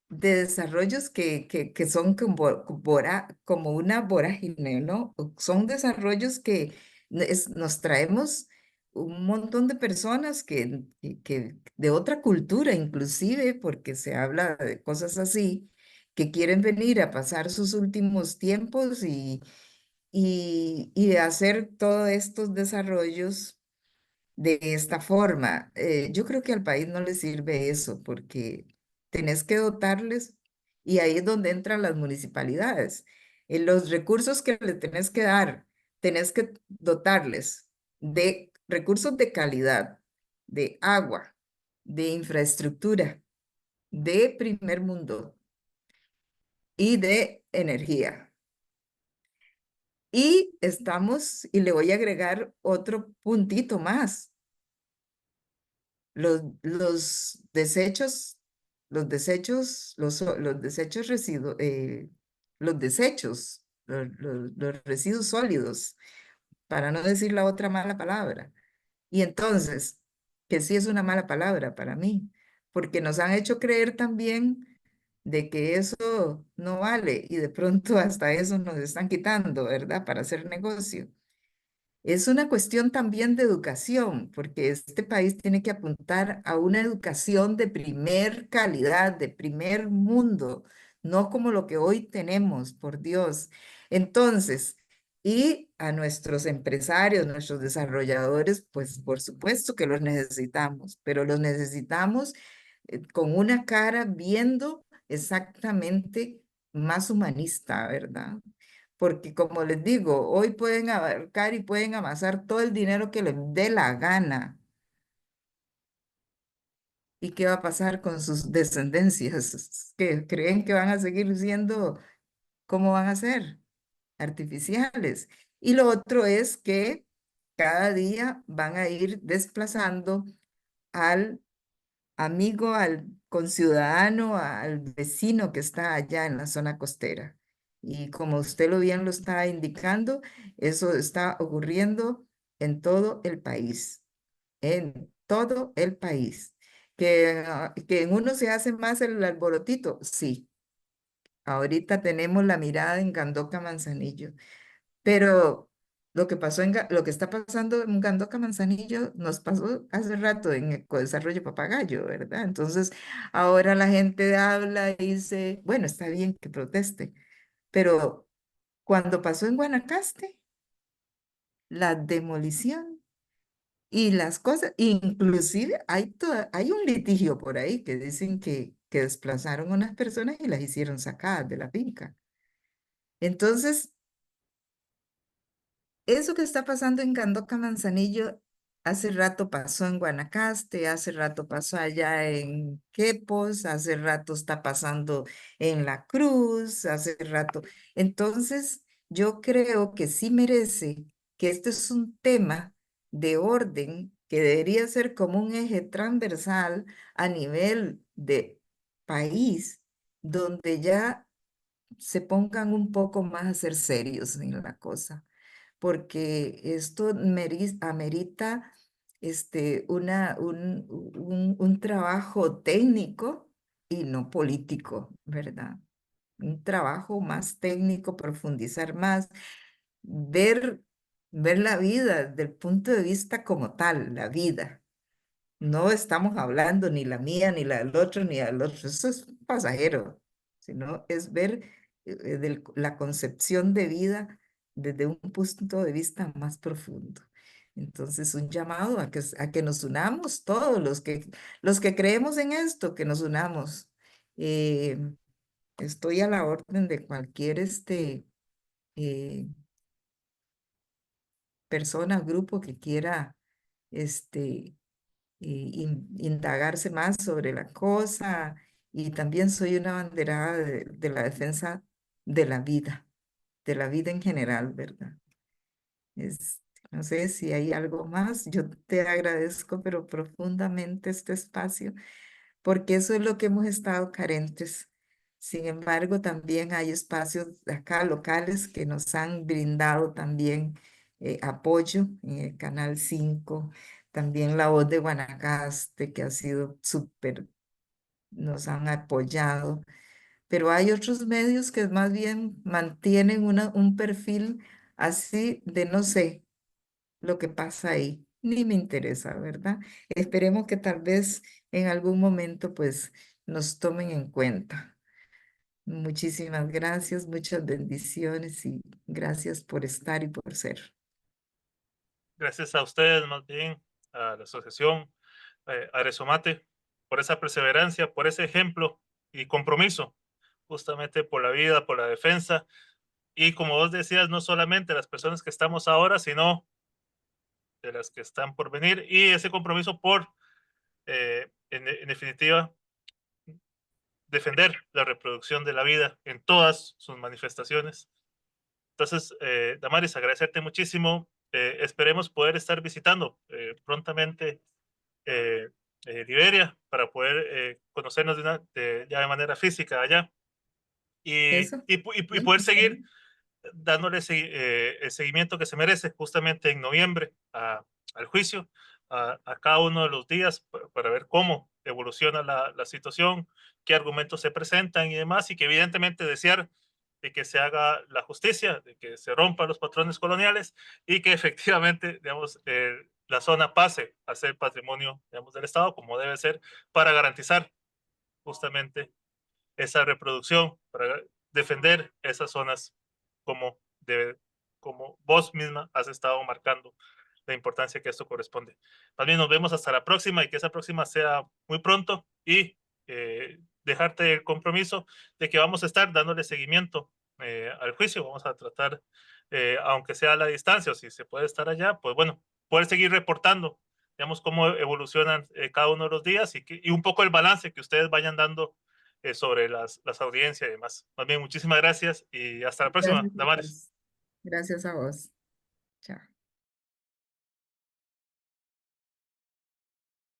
Speaker 2: desarrollos que son como una vorágine, ¿no? Son desarrollos que nos traemos un montón de personas que de otra cultura, inclusive, porque se habla de cosas así, que quieren venir a pasar sus últimos tiempos y de hacer todos estos desarrollos de esta forma. Yo creo que al país no le sirve eso porque tenés que dotarles y ahí es donde entran las municipalidades. En los recursos que le tenés que dar, tenés que dotarles. de recursos de calidad, de agua, de infraestructura, de primer mundo y de energía. Y estamos, y le voy a agregar otro puntito más. Los desechos, los desechos los desechos, los residuos sólidos, para no decir la otra mala palabra. Y entonces, que sí es una mala palabra para mí, porque nos han hecho creer también de que eso no vale y de pronto hasta eso nos están quitando, ¿verdad? Para hacer negocio. Es una cuestión también de educación, porque este país tiene que apuntar a una educación de primer calidad, de primer mundo, no como lo que hoy tenemos, por Dios. Entonces, y a nuestros empresarios, nuestros desarrolladores, pues por supuesto que los necesitamos, pero los necesitamos con una cara viendo exactamente más humanista, ¿verdad? Porque como les digo, hoy pueden abarcar y pueden amasar todo el dinero que les dé la gana. ¿Y qué va a pasar con sus descendencias? ¿Que creen que van a seguir siendo, cómo van a ser? Artificiales. Y lo otro es que cada día van a ir desplazando al amigo, al conciudadano, al vecino que está allá en la zona costera. Y como usted lo bien lo está indicando, eso está ocurriendo en todo el país, en todo el país. Que en uno se hace más el alborotito, sí. Ahorita tenemos la mirada en Gandoca Manzanillo, pero lo que está pasando en Gandoca Manzanillo nos pasó hace rato en Ecodesarrollo Papagayo, ¿verdad? Entonces, ahora la gente habla y dice, bueno, está bien que proteste, pero cuando pasó en Guanacaste, la demolición y las cosas, inclusive hay un litigio por ahí que dicen que desplazaron a unas personas y las hicieron sacadas de la finca. Entonces, eso que está pasando en Gandoca Manzanillo, hace rato pasó en Guanacaste, hace rato pasó allá en Quepos, hace rato está pasando en La Cruz, hace rato. Entonces, yo creo que sí merece que este es un tema de orden que debería ser como un eje transversal a nivel de país, donde ya se pongan un poco más a ser serios en la cosa porque esto amerita un trabajo técnico y no político, ¿verdad? Un trabajo más técnico, profundizar más, ver, ver la vida desde el punto de vista como tal, la vida. No estamos hablando ni la mía, ni la del otro, ni la del otro. Eso es pasajero, sino es ver la concepción de vida desde un punto de vista más profundo. Entonces, un llamado a que nos unamos todos los que creemos en esto, que nos unamos. Eh, Estoy a la orden de cualquier eh, persona, grupo que quiera este, indagarse más sobre la cosa y también soy una banderada de la defensa de la vida en general, ¿verdad? No sé si hay algo más. Yo te agradezco, pero profundamente este espacio, porque eso es lo que hemos estado carentes. Sin embargo, también hay espacios acá locales que nos han brindado también apoyo en el Canal 5, también La Voz de Guanacaste, que ha sido súper, nos han apoyado, pero hay otros medios que más bien mantienen un perfil así de no sé lo que pasa ahí, ni me interesa, ¿verdad? Esperemos que tal vez en algún momento pues nos tomen en cuenta. Muchísimas gracias, muchas bendiciones y gracias por estar y por ser.
Speaker 1: Gracias a ustedes, más bien, a la asociación Aresomate, por esa perseverancia, por ese ejemplo y compromiso, justamente por la vida, por la defensa. Y como vos decías, no solamente las personas que estamos ahora, sino de las que están por venir y ese compromiso por, en definitiva, defender la reproducción de la vida en todas sus manifestaciones. Entonces, Damaris, agradecerte muchísimo. Esperemos poder estar visitando prontamente eh, Liberia para poder conocernos ya de manera física allá
Speaker 2: Eso.
Speaker 1: y
Speaker 2: Sí,
Speaker 1: poder
Speaker 2: está
Speaker 1: seguir
Speaker 2: bien.
Speaker 1: dándole el seguimiento que se merece justamente en noviembre al juicio, a cada uno de los días para ver cómo evoluciona la situación, qué argumentos se presentan y demás, y que evidentemente desear de que se haga la justicia, de que se rompan los patrones coloniales y que efectivamente, digamos, la zona pase a ser patrimonio, digamos, del Estado como debe ser para garantizar justamente esa reproducción, para defender esas zonas como, de, como vos misma has estado marcando la importancia que esto corresponde. Más bien nos vemos hasta la próxima y que esa próxima sea muy pronto y dejarte el compromiso de que vamos a estar dándole seguimiento al juicio. Vamos a tratar, aunque sea a la distancia o si se puede estar allá, pues bueno, poder seguir reportando, digamos, cómo evolucionan cada uno de los días y un poco el balance que ustedes vayan dando sobre las audiencias y demás. Más bien, muchísimas gracias y hasta la próxima,
Speaker 2: Gracias a
Speaker 1: Damaris.
Speaker 2: vos. Gracias a vos. Chao.